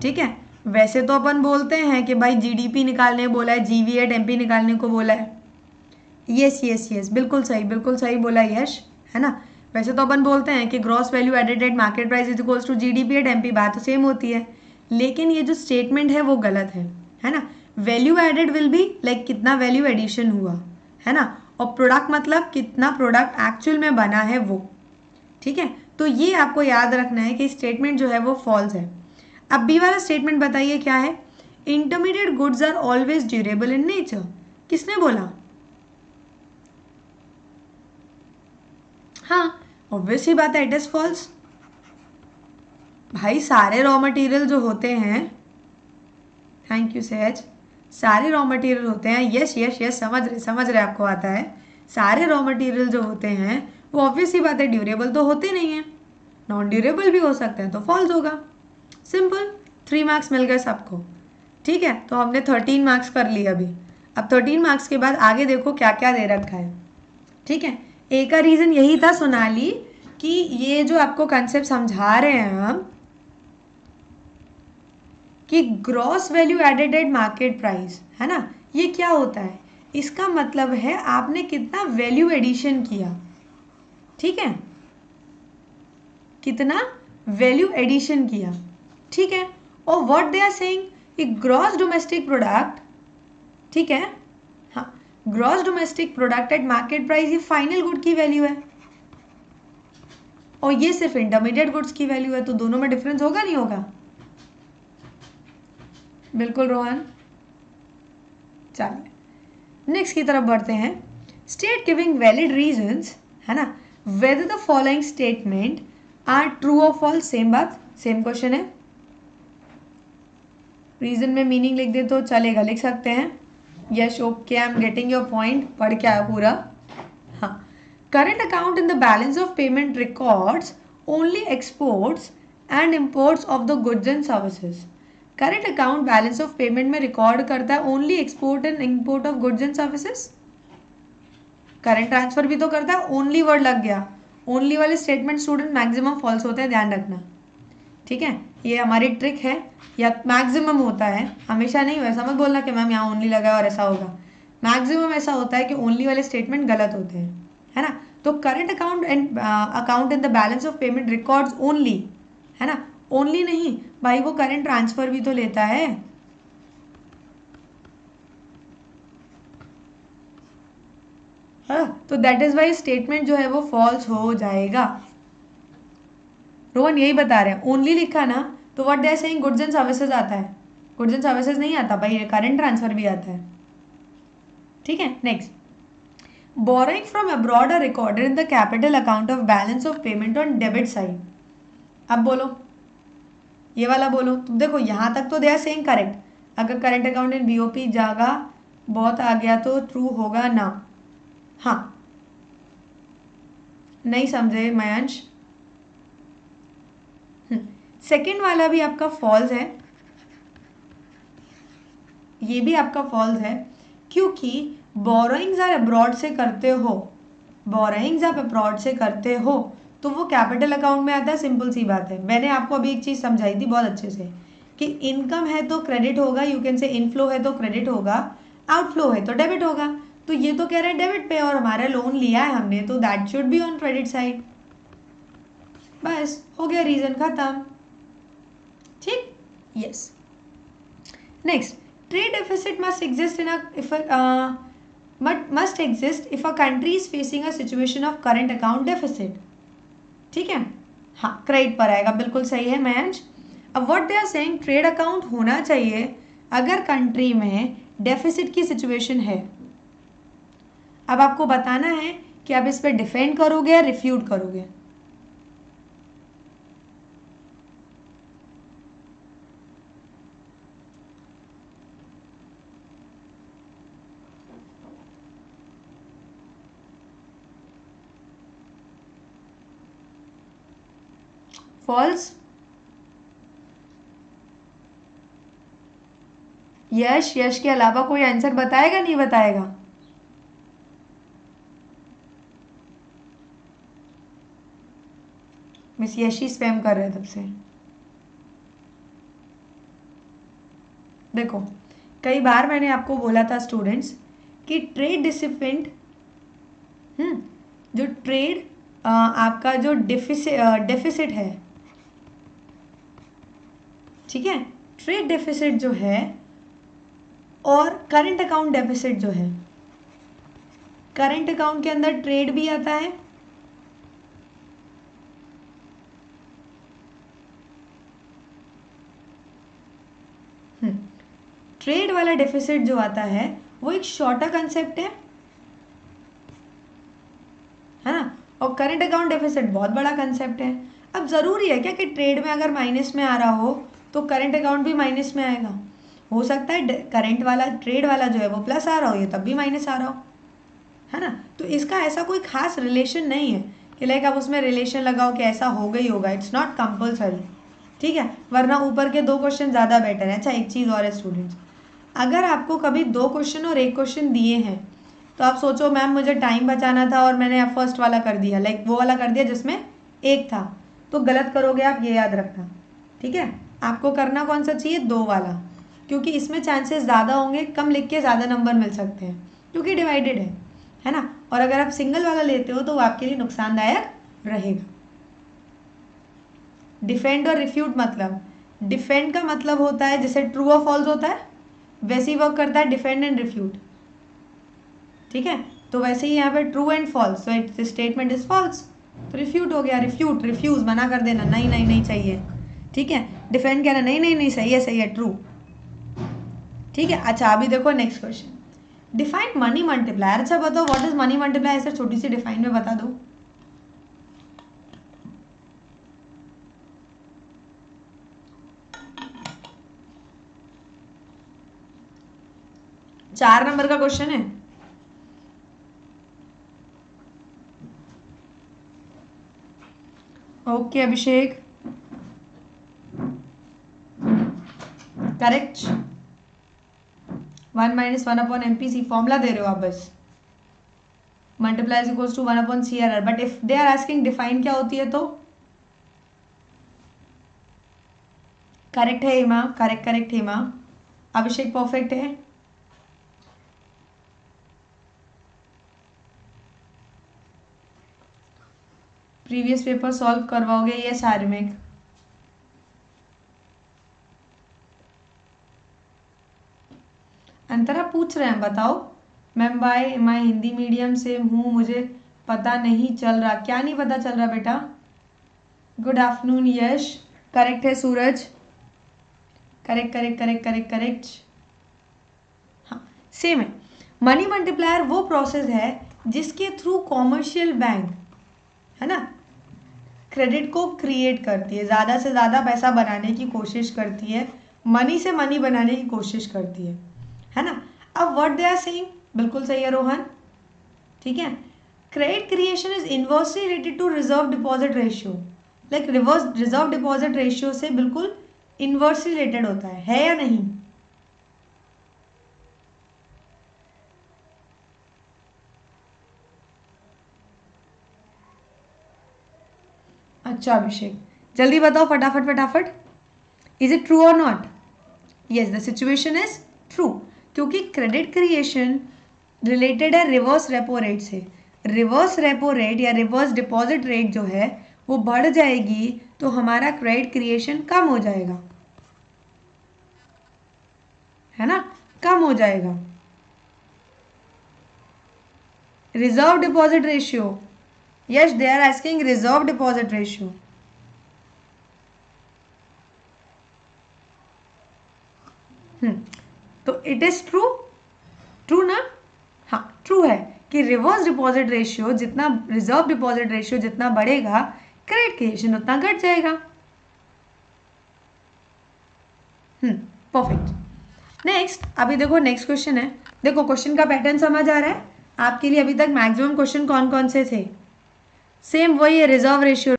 ठीक है। वैसे तो अपन बोलते हैं कि भाई जीडीपी निकालने बोला है, जीवी एट एमपी निकालने को बोला है। यस यस यस बिल्कुल सही बोला यश, है ना। वैसे तो अपन बोलते हैं कि gross value added at market price is equals to GDP at MP, बात तो सेम होती है। लेकिन ये जो स्टेटमेंट है वो गलत है ना। Value added will be like कितना वैल्यू एडिशन हुआ, है ना। और प्रोडक्ट मतलब कितना प्रोडक्ट एक्चुअल में बना है वो, ठीक है। तो ये आपको याद रखना है कि स्टेटमेंट जो है वो फॉल्स है। अब बी वाला स्टेटमेंट बताइए क्या है। Intermediate goods are always durable in nature, किसने बोला? हाँ ऑब्वियस ही बात है, इट इज फॉल्स। भाई सारे रॉ मटेरियल जो होते हैं, थैंक यू सहज, सारे रॉ मटेरियल होते हैं, यस यस यस समझ रहे आपको आता है। सारे रॉ मटेरियल जो होते हैं वो ऑब्वियस ही बात है ड्यूरेबल तो होते नहीं हैं, नॉन ड्यूरेबल भी हो सकते हैं, तो फॉल्स होगा। सिंपल, 3 मार्क्स मिल गए सबको, ठीक है। तो हमने 13 मार्क्स कर लिए अभी। अब 13 मार्क्स के बाद आगे देखो क्या क्या दे रखा है, ठीक है। ए का रीज़न यही था सोनाली कि ये जो आपको कंसेप्ट समझा रहे हैं हम कि gross value added at market price, है ना, ये क्या होता है? इसका मतलब है आपने कितना वैल्यू एडिशन किया, ठीक है, कितना वैल्यू एडिशन किया, ठीक है। और व्हाट दे आर सेइंग कि ग्रॉस डोमेस्टिक प्रोडक्ट, ठीक है, हाँ, gross domestic product at market price ये फाइनल गुड की वैल्यू है और ये सिर्फ इंटरमीडिएट गुड्स की वैल्यू है, तो दोनों में डिफरेंस होगा नहीं होगा? बिल्कुल रोहन। चलिए नेक्स्ट की तरफ बढ़ते हैं। स्टेट गिविंग वैलिड रीजंस, है ना, whether the following statement are true और फॉल्स। सेम बात, सेम क्वेश्चन है। रीजन में मीनिंग लिख दे तो चलेगा, लिख सकते हैं। Yes okay, I am getting your point, पढ़ के आया पूरा। हाँ, current account in the balance of payment records only exports and imports of the goods and services. Current account balance of payment में रिकॉर्ड करता है only export and import of goods and services. Current transfer भी तो करता है, only word लग गया। Only वाले स्टेटमेंट स्टूडेंट मैक्सिमम फॉल्स होते हैं, ध्यान रखना, ठीक है। ये हमारी ट्रिक है, या मैक्सिमम होता है, हमेशा नहीं। वैसा मत बोलना कि मैम यहाँ ओनली लगा और ऐसा होगा। मैक्सिमम ऐसा होता है कि ओनली वाले स्टेटमेंट गलत होते हैं, है ना। तो current account and account in the balance of payment records only, है ना, ओनली नहीं भाई, वो करंट ट्रांसफर भी तो लेता है। हाँ, तो दैट इज वाई स्टेटमेंट जो है वो फॉल्स हो जाएगा। रोहन यही बता रहे हैं, ओनली लिखा ना तो what they are saying goods and services आता है, गुड्स एंड सर्विसेज नहीं आता भाई, करंट ट्रांसफर भी आता है। ठीक है, next, borrowing from abroad are recorded in the capital account of balance of payment on debit side. अब बोलो, ये वाला बोलो। तुम देखो यहाँ तक तो दे आर सेइंग करेक्ट, अगर करंट अकाउंट इन बीओपी जागा बहुत आ गया तो ट्रू होगा ना। हाँ, नहीं समझे मयांश। सेकंड वाला भी आपका फॉल्स है, ये भी आपका फॉल्स है, क्योंकि बोरोइंग्स आप अब्रॉड से करते हो, बोरोइंग्स आप अब्रॉड से करते हो तो वो कैपिटल अकाउंट में आता है, सिंपल सी बात है। मैंने आपको अभी एक चीज़ समझाई थी बहुत अच्छे से कि इनकम है तो क्रेडिट होगा, यू कैन से इनफ्लो है तो क्रेडिट होगा, आउटफ्लो है तो डेबिट होगा। तो ये तो कह रहे हैं डेबिट पे, और हमारा लोन लिया है हमने तो that should be on credit side. बस हो गया, रीजन खत्म। ठीक, yes. Next, trade deficit must exist in a if a must exist if a country is facing a situation of current account deficit। ठीक है, हाँ क्रेडिट पर आएगा, बिल्कुल सही है मयंक। अब what they are saying, trade account होना चाहिए अगर कंट्री में डेफिसिट की सिचुएशन है। अब आपको बताना है कि आप इस पर डिफेंड करोगे या रिफ्यूट करोगे। फॉल्स, यश, यश के अलावा कोई आंसर बताएगा नहीं बताएगा? मिस यश ही स्पैम कर रहे हैं तब से। देखो, कई बार मैंने आपको बोला था स्टूडेंट्स कि ट्रेड डिसिप्लिन, जो ट्रेड आपका जो डेफिसिट है, ठीक है, ट्रेड डेफिसिट जो है और करंट अकाउंट डेफिसिट जो है, करंट अकाउंट के अंदर ट्रेड भी आता है, ट्रेड वाला डेफिसिट जो आता है वो एक शॉर्टर कंसेप्ट है ना, और करंट अकाउंट डेफिसिट बहुत बड़ा कंसेप्ट है। अब ज़रूरी है क्या कि ट्रेड में अगर माइनस में आ रहा हो तो करंट अकाउंट भी माइनस में आएगा? हो सकता है करंट वाला, ट्रेड वाला जो है वो प्लस आ रहा हो, ये तब भी माइनस आ रहा हो, है ना। तो इसका ऐसा कोई खास रिलेशन नहीं है कि लाइक आप उसमें रिलेशन लगाओ कि ऐसा होगा ही होगा, इट्स नॉट कंपल्सरी, ठीक है। वरना ऊपर के 2 क्वेश्चन ज़्यादा बेटर है। अच्छा, एक चीज़ और है स्टूडेंट्स, अगर आपको कभी 2 क्वेश्चन और 1 क्वेश्चन दिए हैं तो आप सोचो मैम मुझे टाइम बचाना था और मैंने फर्स्ट वाला कर दिया, लाइक वो वाला कर दिया जिसमें 1 था, तो गलत करोगे आप, ये याद रखना, ठीक है। आपको करना कौन सा चाहिए, 2 वाला, क्योंकि इसमें चांसेस ज़्यादा होंगे, कम लिख के ज़्यादा नंबर मिल सकते हैं क्योंकि डिवाइडेड है ना। और अगर आप सिंगल वाला लेते हो तो वो आपके लिए नुकसानदायक रहेगा। डिफेंड और रिफ्यूट, मतलब डिफेंड का मतलब होता है जैसे ट्रू और फॉल्स होता है वैसे ही वर्क करता है डिफेंड एंड रिफ्यूट, ठीक है। तो वैसे ही यहाँ पे ट्रू एंड फॉल्स, तो स्टेटमेंट इज फॉल्स, तो रिफ्यूट हो गया। रिफ्यूट, रिफ्यूज, मना कर देना, नहीं नहीं नहीं चाहिए, ठीक है। डिफेंड कहना, नहीं नहीं नहीं सही है ट्रू, ठीक है। अच्छा, अभी देखो next question, define money multiplier. अच्छा बताओ व्हाट इज मनी मल्टीप्लायर, ऐसे छोटी सी डिफाइन में बता दो। चार नंबर का क्वेश्चन है। Okay Abhishek, correct. 1 - 1 upon MPC formula दे रहे हो आप बस, multiply equals to 1 upon CRR, but if they are asking define क्या होती है तो करेक्ट है हेमा, करेक्ट हेमा। अभिषेक परफेक्ट है। प्रीवियस पेपर सॉल्व करवाओगे? यस आर्मिक। अंतरा पूछ रहे हैं, बताओ। मैम बाय मैं हिंदी मीडियम से हूँ, मुझे पता नहीं चल रहा। क्या नहीं पता चल रहा बेटा? Good afternoon Yash. करेक्ट है Suraj, correct correct correct correct correct. हाँ सेम है। मनी मल्टीप्लायर वो प्रोसेस है जिसके थ्रू कॉमर्शियल बैंक, है ना, क्रेडिट को क्रिएट करती है, ज़्यादा से ज़्यादा पैसा बनाने की कोशिश करती है, मनी से मनी बनाने की कोशिश करती है ना। अब व्हाट दे आर सेइंग बिल्कुल सही है रोहन, ठीक है। Credit creation is inversely related to reserve deposit ratio, like reserve deposit ratio से बिल्कुल इनवर्सली रिलेटेड होता है या नहीं? अच्छा अभिषेक, जल्दी बताओ फटाफट फटाफट। इज इट ट्रू और not? Yes the situation is true, क्योंकि क्रेडिट क्रिएशन रिलेटेड है रिवर्स रेपो रेट से। रिवर्स रेपो रेट या रिवर्स डिपॉजिट रेट जो है वो बढ़ जाएगी तो हमारा क्रेडिट क्रिएशन कम हो जाएगा, है ना, कम हो जाएगा। Reserve deposit ratio, yes they are asking reserve deposit ratio. तो इट इज ट्रू, ट्रू ना? हाँ ट्रू है कि रिवर्स डिपॉजिट रेशियो जितना, रिजर्व डिपॉजिट रेशियो जितना बढ़ेगा क्रेडिट क्रिएशन उतना घट जाएगा। परफेक्ट। नेक्स्ट, अभी देखो नेक्स्ट क्वेश्चन है। देखो क्वेश्चन का पैटर्न समझ आ रहा है आपके लिए? अभी तक मैक्सिमम क्वेश्चन कौन कौन से थे? सेम वही है, रिजर्व रेशियो।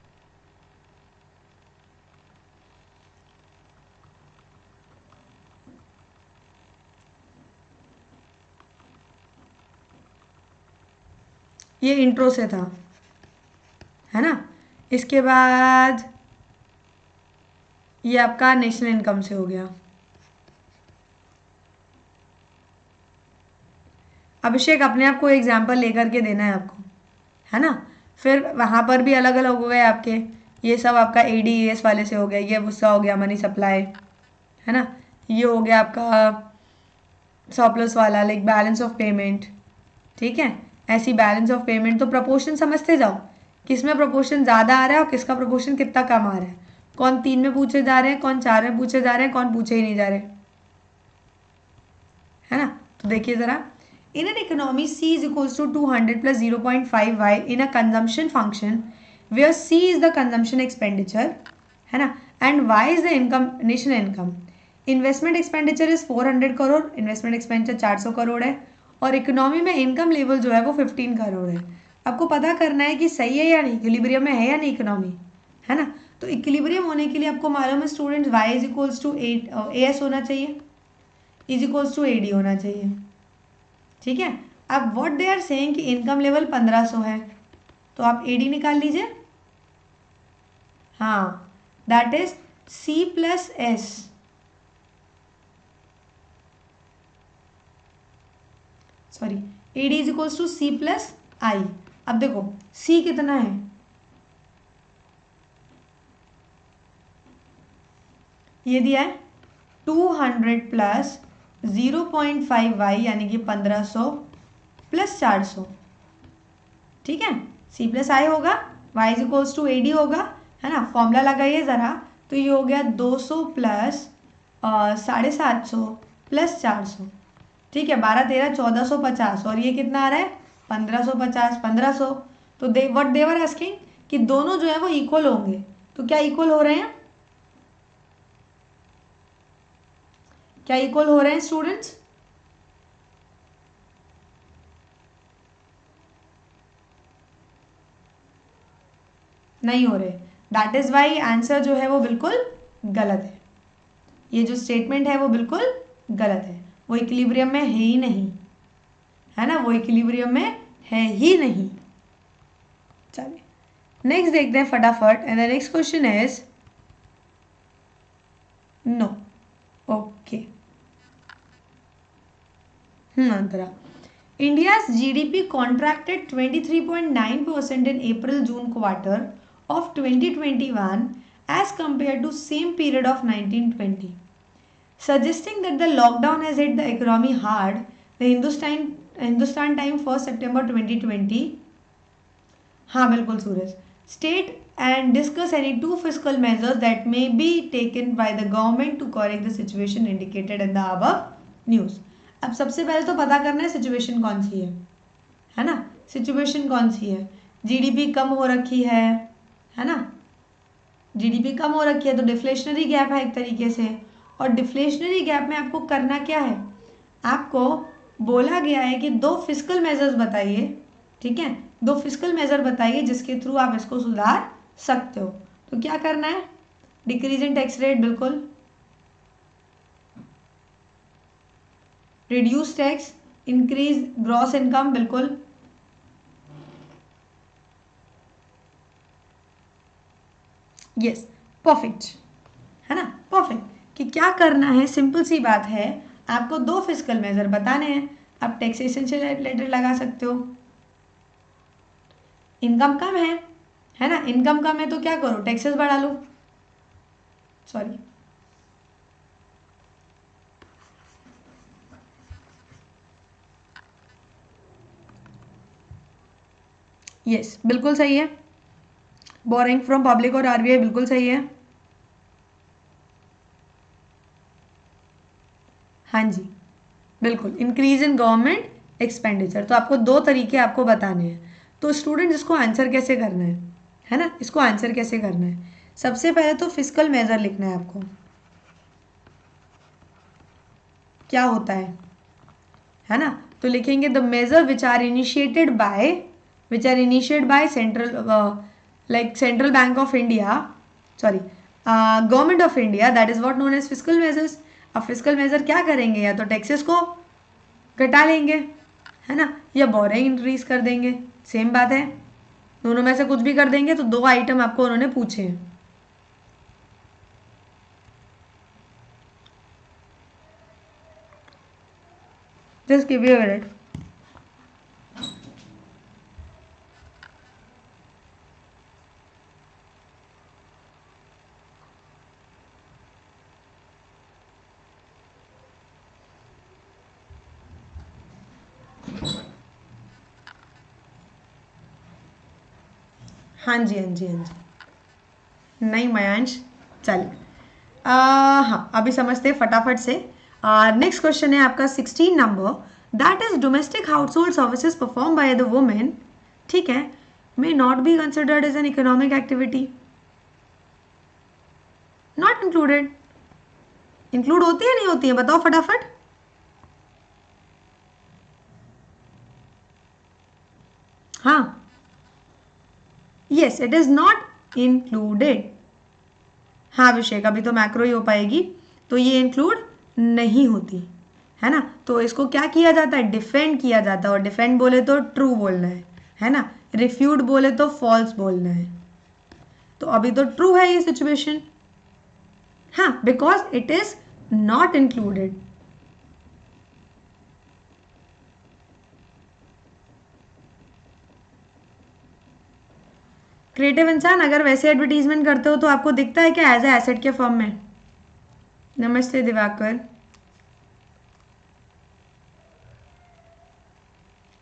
ये इंट्रो से था, है ना। इसके बाद ये आपका नेशनल इनकम से हो गया। अभिषेक अपने आप को एग्जाम्पल लेकर के देना है आपको, है ना। फिर वहाँ पर भी अलग अलग हो गए आपके, ये सब आपका ADAS वाले से हो गया, ये गुस्सा हो गया मनी सप्लाई, है ना। ये हो गया आपका सरप्लस वाला, लाइक बैलेंस ऑफ पेमेंट, ठीक है। ऐसी बैलेंस ऑफ पेमेंट तो प्रपोर्शन समझते जाओ, किसमें प्रपोर्शन ज़्यादा आ रहा है और किसका प्रपोर्शन कितना कम आ रहा है, कौन 3 में पूछे जा रहे हैं, कौन 4 में पूछे जा रहे हैं, कौन पूछे ही नहीं जा रहे, है ना। तो देखिए ज़रा, in an economy C is equals to 200 plus 0.5y in a consumption function where C is the consumption expenditure, है ना, and Y is the income, national income. Investment expenditure is 400 crore, investment expenditure 400 crore है, और economy में income level जो है वो 15 करोड़ है। आपको पता करना है कि सही है या नहीं, इक्विलिब्रियम में है या नहीं इकोनॉमी, है ना। तो इक्विलिब्रियम होने के लिए आपको मालूम है students, y is equals to AS होना चाहिए, इज इक्वल्स टू AD होना चाहिए, ठीक है। अब व्हाट दे आर सेइंग कि इनकम लेवल 1500 है, तो आप AD निकाल लीजिए। हाँ that is C plus S, sorry AD is equals to C plus I। अब देखो C कितना है, ये दिया है 200 प्लस 0.5y यानी कि 1500 प्लस 400, ठीक है। C प्लस I होगा, y is equals to AD होगा, है ना। फॉर्मूला लगाइए ज़रा, तो ये हो गया 200 प्लस 750 प्लस 400, ठीक है। 12 13 1450, और ये कितना आ रहा है 1550 1500। तो दे व्हाट दे वर आस्किंग कि दोनों जो है वो इक्वल होंगे, तो क्या इक्वल हो रहे हैं, क्या इक्वल हो रहे हैं स्टूडेंट्स? नहीं हो रहे, दैट इज वाई आंसर जो है वो बिल्कुल गलत है। ये जो स्टेटमेंट है वो बिल्कुल गलत है, वो इक्विलिब्रियम में है ही नहीं, है ना, वो इक्विलिब्रियम में है ही नहीं। चलिए नेक्स्ट देखते हैं फटाफट, and the next question is no, okay. Antara, India's GDP contracted 23.9% in April-June quarter of 2021 as compared to same period of 1920, suggesting that the lockdown has hit the economy hard. The Hindustan Time 1 September 2020. हाँ बिल्कुल सूरज. State and discuss any two fiscal measures that may be taken by the government to correct the situation indicated in the above news. अब सबसे पहले तो पता करना है situation कौन सी है ना. सिचुएशन कौन सी है? जीडीपी कम हो रखी है ना. जीडीपी कम हो रखी है तो डिफ्लेशनरी गैप है एक तरीके से. और डिफ्लेशनरी गैप में आपको करना क्या है? आपको बोला गया है कि दो फिस्कल मेजर्स बताइए. ठीक है, दो फिस्कल मेजर बताइए जिसके थ्रू आप इसको सुधार सकते हो. तो क्या करना है? डिक्रीज इन टैक्स रेट, बिल्कुल. Reduce tax, increase gross income, बिल्कुल. यस, परफेक्ट, है ना. परफेक्ट. कि क्या करना है? सिंपल सी बात है, आपको दो फिस्कल मेजर बताने हैं. आप टैक्सेशन से रिलेटेड लगा सकते हो. इनकम कम है ना. इनकम कम है तो क्या करो? टैक्सेस बढ़ा लो. सॉरी, यस बिल्कुल सही है. बोरिंग फ्रॉम पब्लिक और आरबीआई बिल्कुल सही है. हाँ जी बिल्कुल. Increase in government expenditure. तो आपको दो तरीके आपको बताने हैं. तो स्टूडेंट इसको आंसर कैसे करना है ना. इसको आंसर कैसे करना है? सबसे पहले तो फिस्कल मेजर लिखना है आपको. क्या होता है ना. तो लिखेंगे the measure which are initiated by central bank of India, sorry government of India, that is what known as fiscal measures. अब फिस्कल मेजर क्या करेंगे? या तो टैक्सेस को घटा लेंगे, है ना, या बोरिंग इंक्रीज कर देंगे. सेम बात है. दोनों में से कुछ भी कर देंगे. तो दो आइटम आपको उन्होंने पूछे हैं. Just give you a minute. हाँ जी. नहीं मयांश, चल. हाँ अभी समझते हैं फटाफट से. नेक्स्ट क्वेश्चन है आपका 16 नंबर. That is domestic household services perform by the women, ठीक है, may not be considered as an economic activity. Not included. Include होती है नहीं होती है? बताओ फटाफट. हाँ, yes it is not included. हाँ अभिषेक, अभी तो मैक्रो ही हो पाएगी, तो ये इंक्लूड नहीं होती, है ना. तो इसको क्या किया जाता है? डिफेंड किया जाता है. और डिफेंड बोले तो ट्रू बोलना है ना. रिफ्यूट बोले तो फॉल्स बोलना है. तो अभी तो ट्रू है ये सिचुएशन. हाँ, because it is not included. Creative इंसान, अगर वैसे एडवर्टीजमेंट करते हो तो आपको दिखता है क्या एज ए एसेट के फॉर्म में? नमस्ते दिवाकर.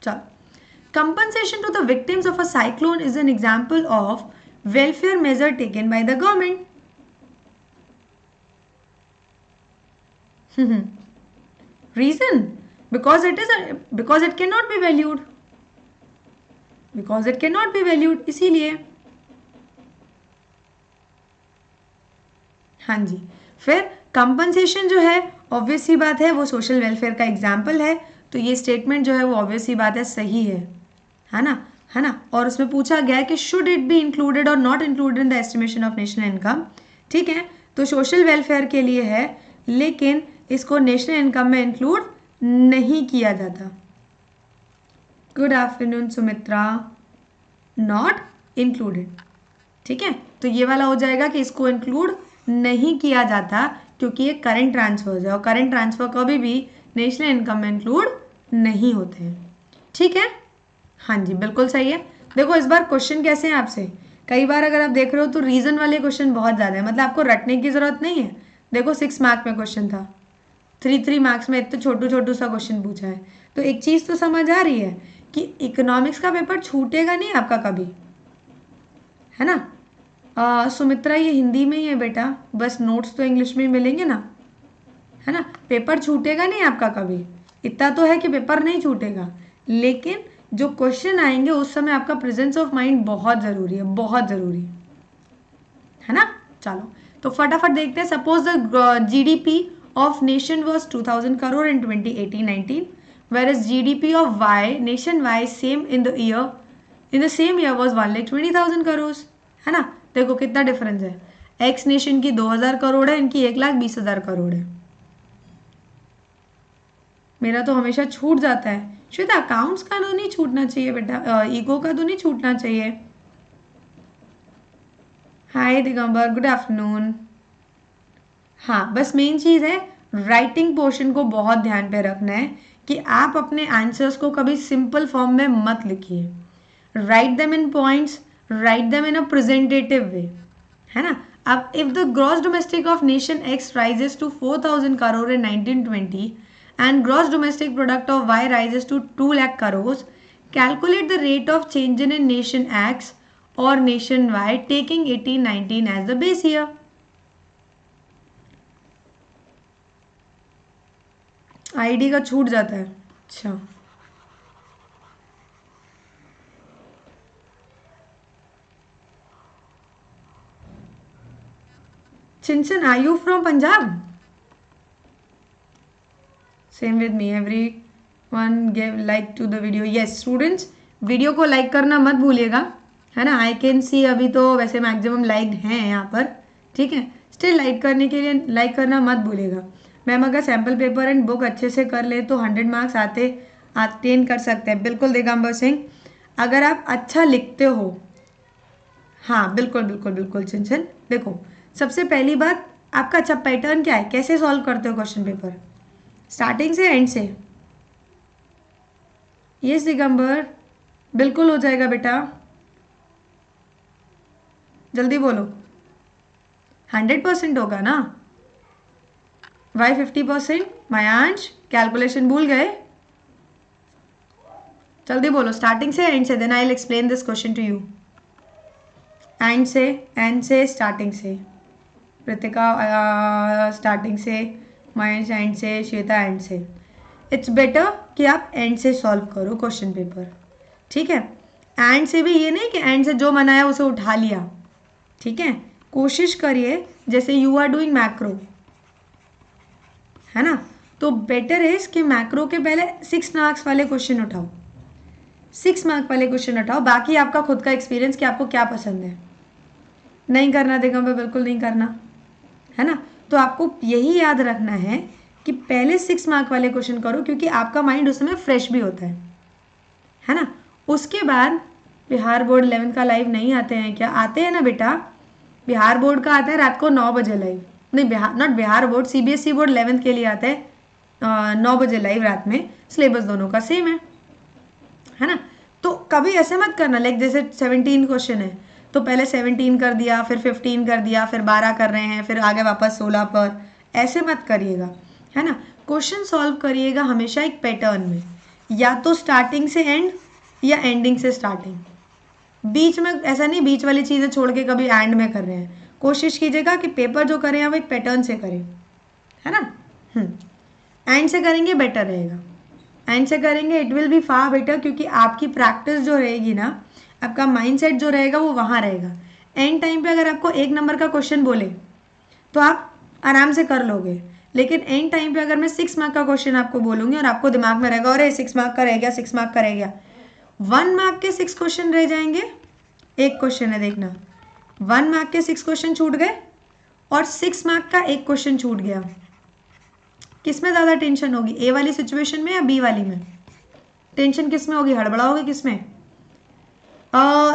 चलो. Compensation to the victims of a cyclone is an example of welfare measure taken by the government. Reason? Because it can not be valued. Because it can not be valued, इसीलिए. हाँ जी. फिर compensation जो है obvious सी बात है वो social welfare का example है. तो ये स्टेटमेंट जो है वो ऑब्वियस सी बात है सही है ना. और उसमें पूछा गया है कि शुड इट बी इंक्लूडेड और not included in the estimation of national income. ठीक है, तो सोशल वेलफेयर के लिए है, लेकिन इसको नेशनल इनकम में इंक्लूड नहीं किया जाता. Good afternoon Sumitra. Not included. ठीक है, तो ये वाला हो जाएगा कि इसको इंक्लूड नहीं किया जाता क्योंकि ये करंट ट्रांसफर है और करंट ट्रांसफर कभी भी नेशनल इनकम में इंक्लूड नहीं होते हैं. ठीक है, हाँ जी बिल्कुल सही है. देखो इस बार क्वेश्चन कैसे हैं आपसे, कई बार अगर आप देख रहे हो तो रीजन वाले क्वेश्चन बहुत ज़्यादा है, मतलब आपको रटने की ज़रूरत नहीं है। देखो 6 मार्क में क्वेश्चन था, 3 मार्क्स में इतना छोटू छोटू सा क्वेश्चन पूछा है। तो एक चीज़ तो समझ आ रही है कि इकोनॉमिक्स का पेपर छूटेगा नहीं आपका कभी, है ना। सुमित्रा ये हिंदी में ही है बेटा, बस नोट्स तो इंग्लिश में ही मिलेंगे ना, है ना। पेपर छूटेगा नहीं आपका कभी, इतना तो है कि पेपर नहीं छूटेगा, लेकिन जो क्वेश्चन आएंगे उस समय आपका प्रेजेंस ऑफ माइंड बहुत ज़रूरी है, बहुत ज़रूरी है ना। चलो तो फटाफट देखते हैं। Suppose the GDP of nation was 2000 crore in 2018-19, whereas GDP of Y nation Y same in the same year was 1,20,000 crore, है ना। देखो कितना डिफरेंस है, एक्स नेशन की 2000 करोड़ है, इनकी 1,20,000 करोड़ है। मेरा तो हमेशा छूट जाता है। श्वेता अकाउंट्स का तो नहीं छूटना चाहिए बेटा, ईगो का तो नहीं छूटना चाहिए। हाय दिगंबर, गुड आफ्टरनून। हाँ बस मेन चीज़ है राइटिंग पोर्शन को बहुत ध्यान पे रखना है कि आप अपने आंसर्स को कभी सिंपल फॉर्म में मत लिखिए। Write them in points, write them in a presentative way, है ना। अब if the gross domestic of nation X rises to 4,000 crore in 1920 and gross domestic product of Y rises to 2 lakh crores, calculate the rate of change in nation X or nation Y taking 1819 as the base year. ID का छूट जाता है, अच्छा। Chinchan, are you from Punjab? Same with me, everyone give like to the video. yes students, video को like करना मत भूलिएगा, है ना। आई कैन सी अभी तो वैसे मैक्सिमम लाइक हैं यहाँ पर, ठीक है। स्टिल लाइक करने के लिए लाइक करना मत भूलिएगा। मैम अगर सैम्पल पेपर एंड बुक अच्छे से कर ले तो 100 मार्क्स अटेन कर सकते हैं। बिल्कुल दिगंबर सिंह, अगर आप अच्छा लिखते हो, हाँ बिल्कुल बिल्कुल बिल्कुल चिंचन। देखो सबसे पहली बात, आपका अच्छा पैटर्न क्या है, कैसे सॉल्व करते हो क्वेश्चन पेपर, स्टार्टिंग से एंड से? यस दिगंबर, बिल्कुल हो जाएगा बेटा, जल्दी बोलो। 100% होगा ना? वाई 50%? मायांश कैलकुलेशन भूल गए? जल्दी बोलो, स्टार्टिंग से एंड से, then I will explain this question to you. End से स्टार्टिंग से, कृतिका स्टार्टिंग से, मायांश एंड से, श्वेता एंड से। इट्स बेटर कि आप एंड से सॉल्व करो क्वेश्चन पेपर, ठीक है। एंड से भी ये नहीं कि एंड से जो मनाया उसे उठा लिया, ठीक है। कोशिश करिए जैसे यू आर डूइंग मैक्रो, है ना, तो बेटर इज कि मैक्रो के पहले 6 मार्क्स वाले क्वेश्चन उठाओ, 6 मार्क वाले क्वेश्चन उठाओ। बाकी आपका खुद का एक्सपीरियंस कि आपको क्या पसंद है। नहीं करना देगा मैं, बिल्कुल नहीं करना, है ना। तो आपको यही याद रखना है कि पहले 6 मार्क वाले क्वेश्चन करो, क्योंकि आपका माइंड उस समय फ्रेश भी होता है ना। उसके बाद बिहार बोर्ड 11 का लाइव नहीं आते हैं क्या? आते हैं ना बेटा, बिहार बोर्ड का आता है रात को 9 बजे लाइव, नहीं Bihar not Bihar board, CBSE board 11th के लिए आता है 9 बजे लाइव रात में। सिलेबस दोनों का सेम है ना। तो कभी ऐसे मत करना लाइक जैसे 17 क्वेश्चन है तो पहले 17 कर दिया, फिर 15 कर दिया, फिर 12 कर रहे हैं, फिर आगे वापस 16 पर, ऐसे मत करिएगा, है ना। क्वेश्चन सॉल्व करिएगा हमेशा एक पैटर्न में, या तो स्टार्टिंग से एंड या एंडिंग से स्टार्टिंग, बीच में ऐसा नहीं बीच वाली चीज़ें छोड़ के कभी एंड में कर रहे हैं। कोशिश कीजिएगा कि पेपर जो करें आप एक पैटर्न से करें, है ना। एंड से करेंगे बेटर रहेगा, एंड से करेंगे it will be far better, क्योंकि आपकी प्रैक्टिस जो रहेगी ना, आपका माइंडसेट जो रहेगा वो वहाँ रहेगा। एंड टाइम पे अगर आपको 1 नंबर का क्वेश्चन बोले तो आप आराम से कर लोगे, लेकिन एंड टाइम पे अगर मैं 6 मार्क का क्वेश्चन आपको बोलूँगी और आपको दिमाग में रहेगा अरे 6 मार्क का रह गया, 6 मार्क का रह गया, 1 मार्क के 6 क्वेश्चन रह जाएंगे। एक क्वेश्चन है देखना, 1 मार्क के 6 क्वेश्चन छूट गए और 6 मार्क का एक क्वेश्चन छूट गया। किस में ज़्यादा टेंशन होगी, ए वाली सिचुएशन में या बी वाली में? टेंशन किस में होगी, हड़बड़ाओगे किस में?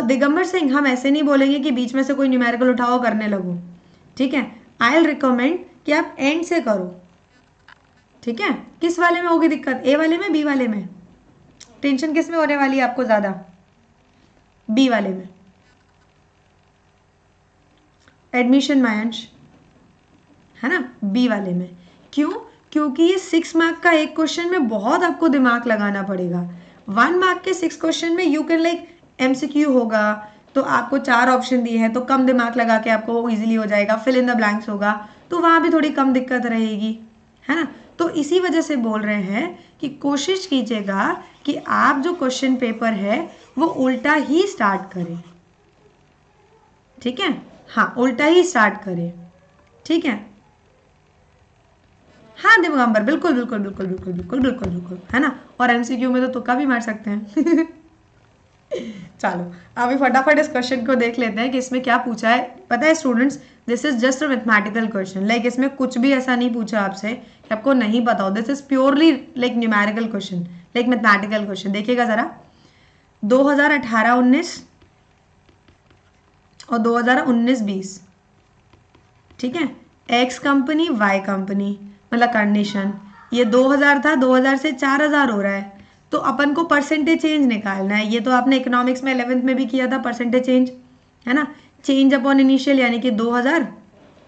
दिगंबर सिंह, हम ऐसे नहीं बोलेंगे कि बीच में से कोई न्यूमेरिकल उठाओ करने लगो, ठीक है। आई विल रिकमेंड कि आप एंड से करो, ठीक है। किस वाले में होगी दिक्कत, ए वाले में, बी वाले में? टेंशन किस में होने वाली है आपको ज़्यादा? बी वाले में, एडमिशन मायांश, है ना, बी वाले में। क्यों? क्योंकि ये 6 मार्क का एक क्वेश्चन में बहुत आपको दिमाग लगाना पड़ेगा। 1 मार्क के 6 क्वेश्चन में यू कैन लाइक एमसीक्यू होगा, तो आपको 4 ऑप्शन दिए हैं तो कम दिमाग लगा के आपको इजीली हो जाएगा। फिल इन द ब्लैंक्स होगा तो वहाँ भी थोड़ी कम दिक्कत रहेगी, है ना। तो इसी वजह से बोल रहे हैं कि कोशिश कीजिएगा कि आप जो क्वेश्चन पेपर है वो उल्टा ही स्टार्ट करें, ठीक है। हाँ, उल्टा ही स्टार्ट करें, ठीक है। हाँ दिगंबर, बिल्कुल बिल्कुल बिल्कुल बिल्कुल बिल्कुल बिल्कुल बिल्कुल, है ना। और एमसीक्यू में तो तुक्का भी मार सकते हैं। चलो अभी फटाफट इस क्वेश्चन को देख लेते हैं कि इसमें क्या पूछा है। पता है students, this is just a mathematical question, like इसमें कुछ भी ऐसा नहीं पूछा आपसे कि आपको नहीं पता हो। This is purely like numerical question, like mathematical question. देखिएगा जरा, 2018-19 और 2019-20, ठीक है। एक्स कंपनी वाई कंपनी, मतलब कंडीशन ये 2000 था, 2000 से 4000 हो रहा है, तो अपन को परसेंटेज चेंज निकालना है। ये तो आपने इकोनॉमिक्स में 11th में भी किया था, परसेंटेज चेंज, है ना। चेंज अपॉन इनिशियल यानी कि 2000,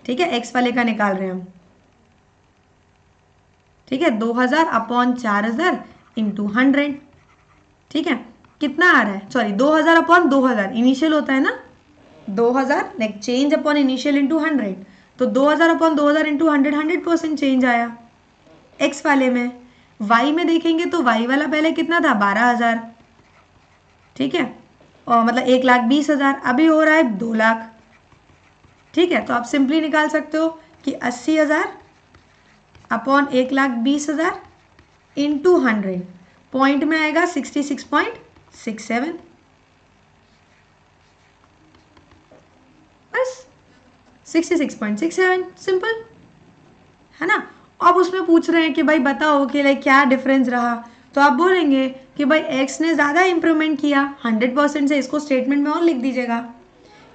ठीक है, एक्स वाले का निकाल रहे हैं हम, ठीक है। 2000 अपॉन 4000 इंटू 100, ठीक है। कितना आ रहा है, सॉरी 2000 अपॉन 2000 इनिशियल होता है ना, 2000 like change upon initial into 100, तो 2000 अपॉन 2000 इंटू 100, 100% चेंज आया एक्स वाले में। वाई में देखेंगे तो वाई वाला पहले कितना था, 12,000, ठीक है, और मतलब 1,20,000, अभी हो रहा है 2 लाख, ठीक है। तो आप सिंपली निकाल सकते हो कि 80,000 अपॉन 1,20,000 इंटू 100, पॉइंट में आएगा 66.67, बस 66.67, सिंपल, है ना। अब उसमें पूछ रहे हैं कि भाई बताओ कि लाइक क्या डिफरेंस रहा, तो आप बोलेंगे कि भाई एक्स ने ज़्यादा इंप्रूवमेंट किया 100% से। इसको स्टेटमेंट में और लिख दीजिएगा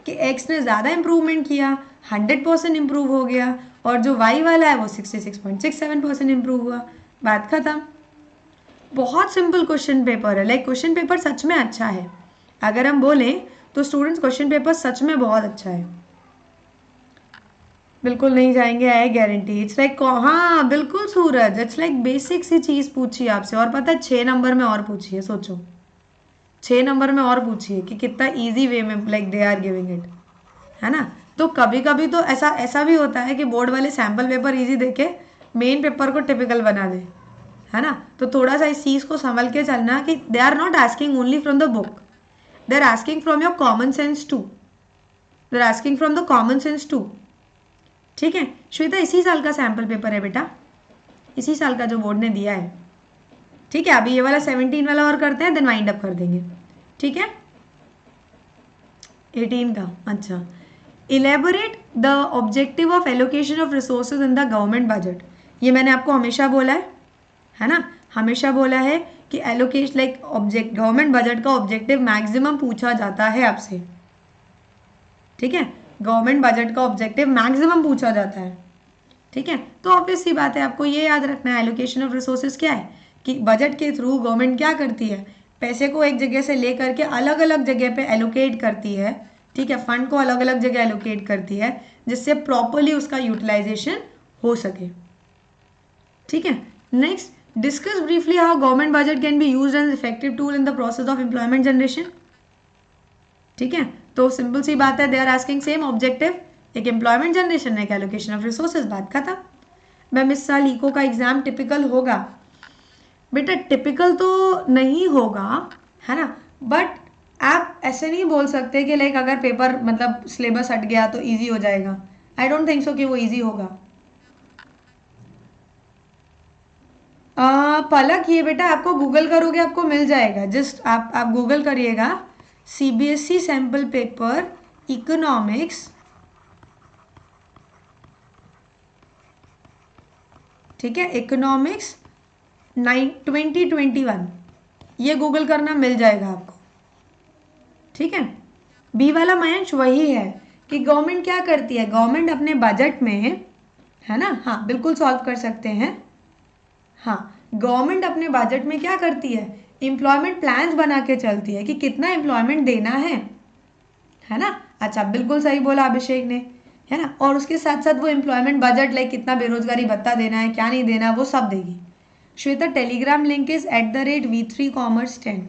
कि एक्स ने ज़्यादा इंप्रूवमेंट किया, 100% इंप्रूव हो गया, और जो वाई वाला है वो 66.67% इंप्रूव हुआ, बात खत्म। बहुत सिंपल क्वेश्चन पेपर है, लाइक क्वेश्चन पेपर सच में अच्छा है। अगर हम बोलें तो स्टूडेंट्स क्वेश्चन पेपर सच में बहुत अच्छा है। बिल्कुल नहीं जाएंगे, आई गारंटी। इट्स लाइक, हाँ बिल्कुल सूरज, इट्स लाइक बेसिक सी चीज़ पूछी आपसे, और पता है 6 नंबर में और पूछी है, सोचो 6 नंबर में और पूछी है कि कितना इजी वे में like they are giving it, है ना। तो कभी कभी तो ऐसा ऐसा भी होता है कि बोर्ड वाले सैम्पल पेपर इजी देके मेन पेपर को टिपिकल बना दे, है ना। तो थोड़ा सा इस चीज़ को संभल के चलना कि they are not asking only from the book, they are asking from your common sense too, they are asking from the common sense too, ठीक है। श्वेता इसी साल का सैम्पल पेपर है बेटा, इसी साल का जो बोर्ड ने दिया है, ठीक है। अभी ये वाला 17 वाला और करते हैं, देन वाइंड अप कर देंगे, ठीक है। 18 का, अच्छा। Elaborate the objective of allocation of resources in the government budget. ये मैंने आपको हमेशा बोला है ना, हमेशा बोला है कि allocation like object government budget का ऑब्जेक्टिव मैक्सिमम पूछा जाता है आपसे, ठीक है। गवर्नमेंट बजट का ऑब्जेक्टिव मैक्सिमम पूछा जाता है, ठीक है। तो ऑब्वियस सी बात है, आपको ये याद रखना है एलोकेशन ऑफ रिसोर्सेज क्या है, कि बजट के थ्रू गवर्नमेंट क्या करती है, पैसे को एक जगह से लेकर के अलग अलग जगह पे एलोकेट करती है, ठीक है। फंड को अलग अलग जगह एलोकेट करती है जिससे प्रॉपरली उसका यूटिलाइजेशन हो सके, ठीक है। Next, discuss briefly how government budget can be used as effective tool in the process of employment generation, ठीक है। तो सिंपल सी बात है, they are asking same objective, एक एम्प्लॉयमेंट जनरेशन, एक एलोकेशन ऑफ रिसोर्सेज, बात खत्म। मैम इस साल इको का एग्जाम टिपिकल होगा, बेटा टिपिकल तो नहीं होगा, है ना, बट आप ऐसे नहीं बोल सकते कि लाइक अगर पेपर मतलब सिलेबस हट गया तो इजी हो जाएगा। आई डोंट थिंक सो कि वो इजी होगा। पलक ये बेटा आपको गूगल करोगे आपको मिल जाएगा, जस्ट आप गूगल करिएगा सीबीएसई सैम्पल पेपर इकोनॉमिक्स, ठीक है, इकोनॉमिक्स 2021, ये गूगल करना मिल जाएगा आपको, ठीक है। बी वाला मयांश वही है कि गवर्नमेंट क्या करती है, गवर्नमेंट अपने बजट में, है ना, हाँ बिल्कुल सॉल्व कर सकते हैं। हाँ, गवर्नमेंट अपने बजट में क्या करती है, एम्प्लॉयमेंट प्लान्स बना के चलती है कि कितना एम्प्लॉयमेंट देना है ना। अच्छा बिल्कुल सही बोला अभिषेक ने है ना, और उसके साथ साथ वो एम्प्लॉयमेंट बजट लाइक कितना बेरोजगारी भत्ता देना है, क्या नहीं देना है, वो सब देगी। Shweta Telegram link is @v3commerce10।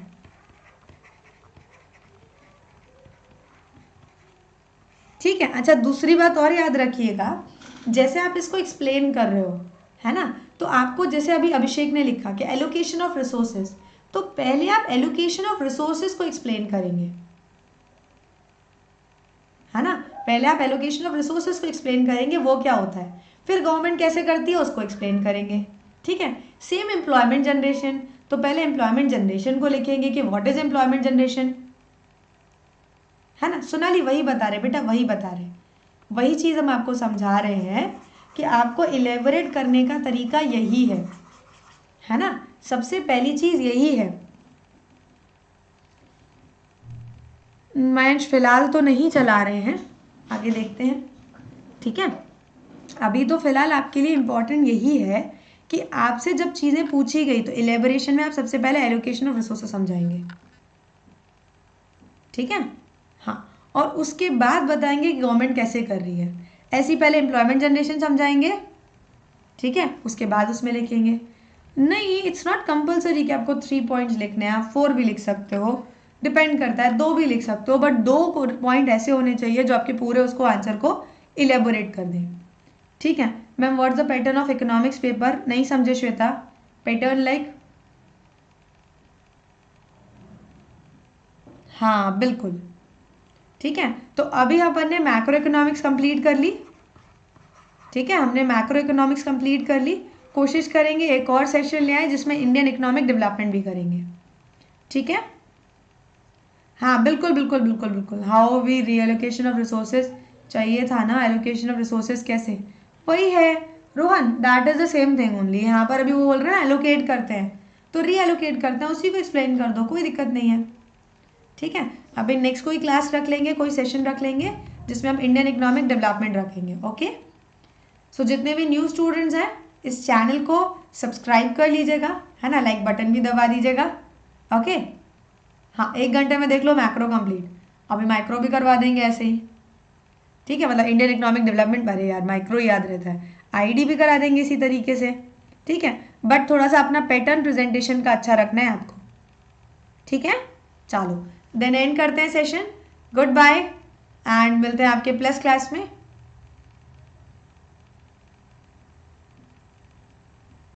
ठीक है। अच्छा, दूसरी बात और याद रखिएगा, जैसे आप इसको एक्सप्लेन कर रहे हो, है ना, तो आपको जैसे अभी अभिषेक ने लिखा कि एलोकेशन ऑफ रिसोर्सेज, तो पहले आप एलोकेशन ऑफ रिसोर्सेज को एक्सप्लेन करेंगे, है ना, पहले आप एलोकेशन ऑफ रिसोर्सेज को एक्सप्लेन करेंगे वो क्या होता है, फिर गवर्नमेंट कैसे करती है उसको एक्सप्लेन करेंगे। ठीक है। सेम एम्प्लॉयमेंट जनरेशन, तो पहले एम्प्लॉयमेंट जनरेशन को लिखेंगे कि व्हाट इज एम्प्लॉयमेंट जनरेशन, है ना। सोनाली वही बता रहे बेटा, वही बता रहे, वही चीज़ हम आपको समझा रहे हैं कि आपको इलेबोरेट करने का तरीका यही है ना, सबसे पहली चीज़ यही है। मैच फिलहाल तो नहीं चला रहे हैं, आगे देखते हैं। ठीक है, अभी तो फिलहाल आपके लिए इम्पॉर्टेंट यही है कि आपसे जब चीज़ें पूछी गई तो इलेबोरेशन में आप सबसे पहले एलोकेशन ऑफ रिसोर्सेज समझाएंगे। ठीक है, हाँ, और उसके बाद बताएंगे कि गवर्नमेंट कैसे कर रही है। ऐसी पहले एम्प्लॉयमेंट जनरेशन समझाएंगे, ठीक है, उसके बाद उसमें लिखेंगे। नहीं, इट्स नॉट कंपल्सरी कि आपको 3 पॉइंट्स लिखने हैं, आप 4 भी लिख सकते हो, डिपेंड करता है, 2 भी लिख सकते हो, बट 2 पॉइंट ऐसे होने चाहिए जो आपके पूरे उसको आंसर को इलेबोरेट कर दें। ठीक है ma'am, what's the pattern of economics paper, नहीं समझे श्वेता, पैटर्न लाइक, हाँ बिल्कुल। ठीक है, तो अभी अपन ने मैक्रो इकोनॉमिक्स कंप्लीट कर ली। ठीक है, हमने मैक्रो इकोनॉमिक्स कंप्लीट कर ली, कोशिश करेंगे एक और सेशन ले आए जिसमें इंडियन इकोनॉमिक डेवलपमेंट भी करेंगे। ठीक है, हाँ बिल्कुल बिल्कुल बिल्कुल बिल्कुल, how we reallocation of resources चाहिए था ना, एलोकेशन ऑफ रिसोर्सेज कैसे, वही है Rohan, that is the same thing only. यहाँ पर अभी वो बोल रहे हैं एलोकेट करते हैं, तो रीएलोकेट करते हैं, उसी को एक्सप्लेन कर दो, कोई दिक्कत नहीं है। ठीक है, अभी नेक्स्ट कोई क्लास रख लेंगे, कोई सेशन रख लेंगे जिसमें हम इंडियन इकोनॉमिक डेवलपमेंट रखेंगे। ओके, सो जितने भी न्यू स्टूडेंट्स हैं इस चैनल को सब्सक्राइब कर लीजिएगा, है ना, लाइक बटन भी दबा दीजिएगा। ओके, हाँ, 1 घंटे में देख लो मैक्रो कंप्लीट, अभी माइक्रो भी करवा देंगे ऐसे ही। ठीक है, मतलब इंडियन इकोनॉमिक डेवलपमेंट, अरे यार माइक्रो याद रहता है, आईडी भी करा देंगे इसी तरीके से। ठीक है, बट थोड़ा सा अपना पैटर्न प्रेजेंटेशन का अच्छा रखना है आपको। ठीक है, चलो देन एंड करते हैं सेशन, गुड बाय, एंड मिलते हैं आपके प्लस क्लास में।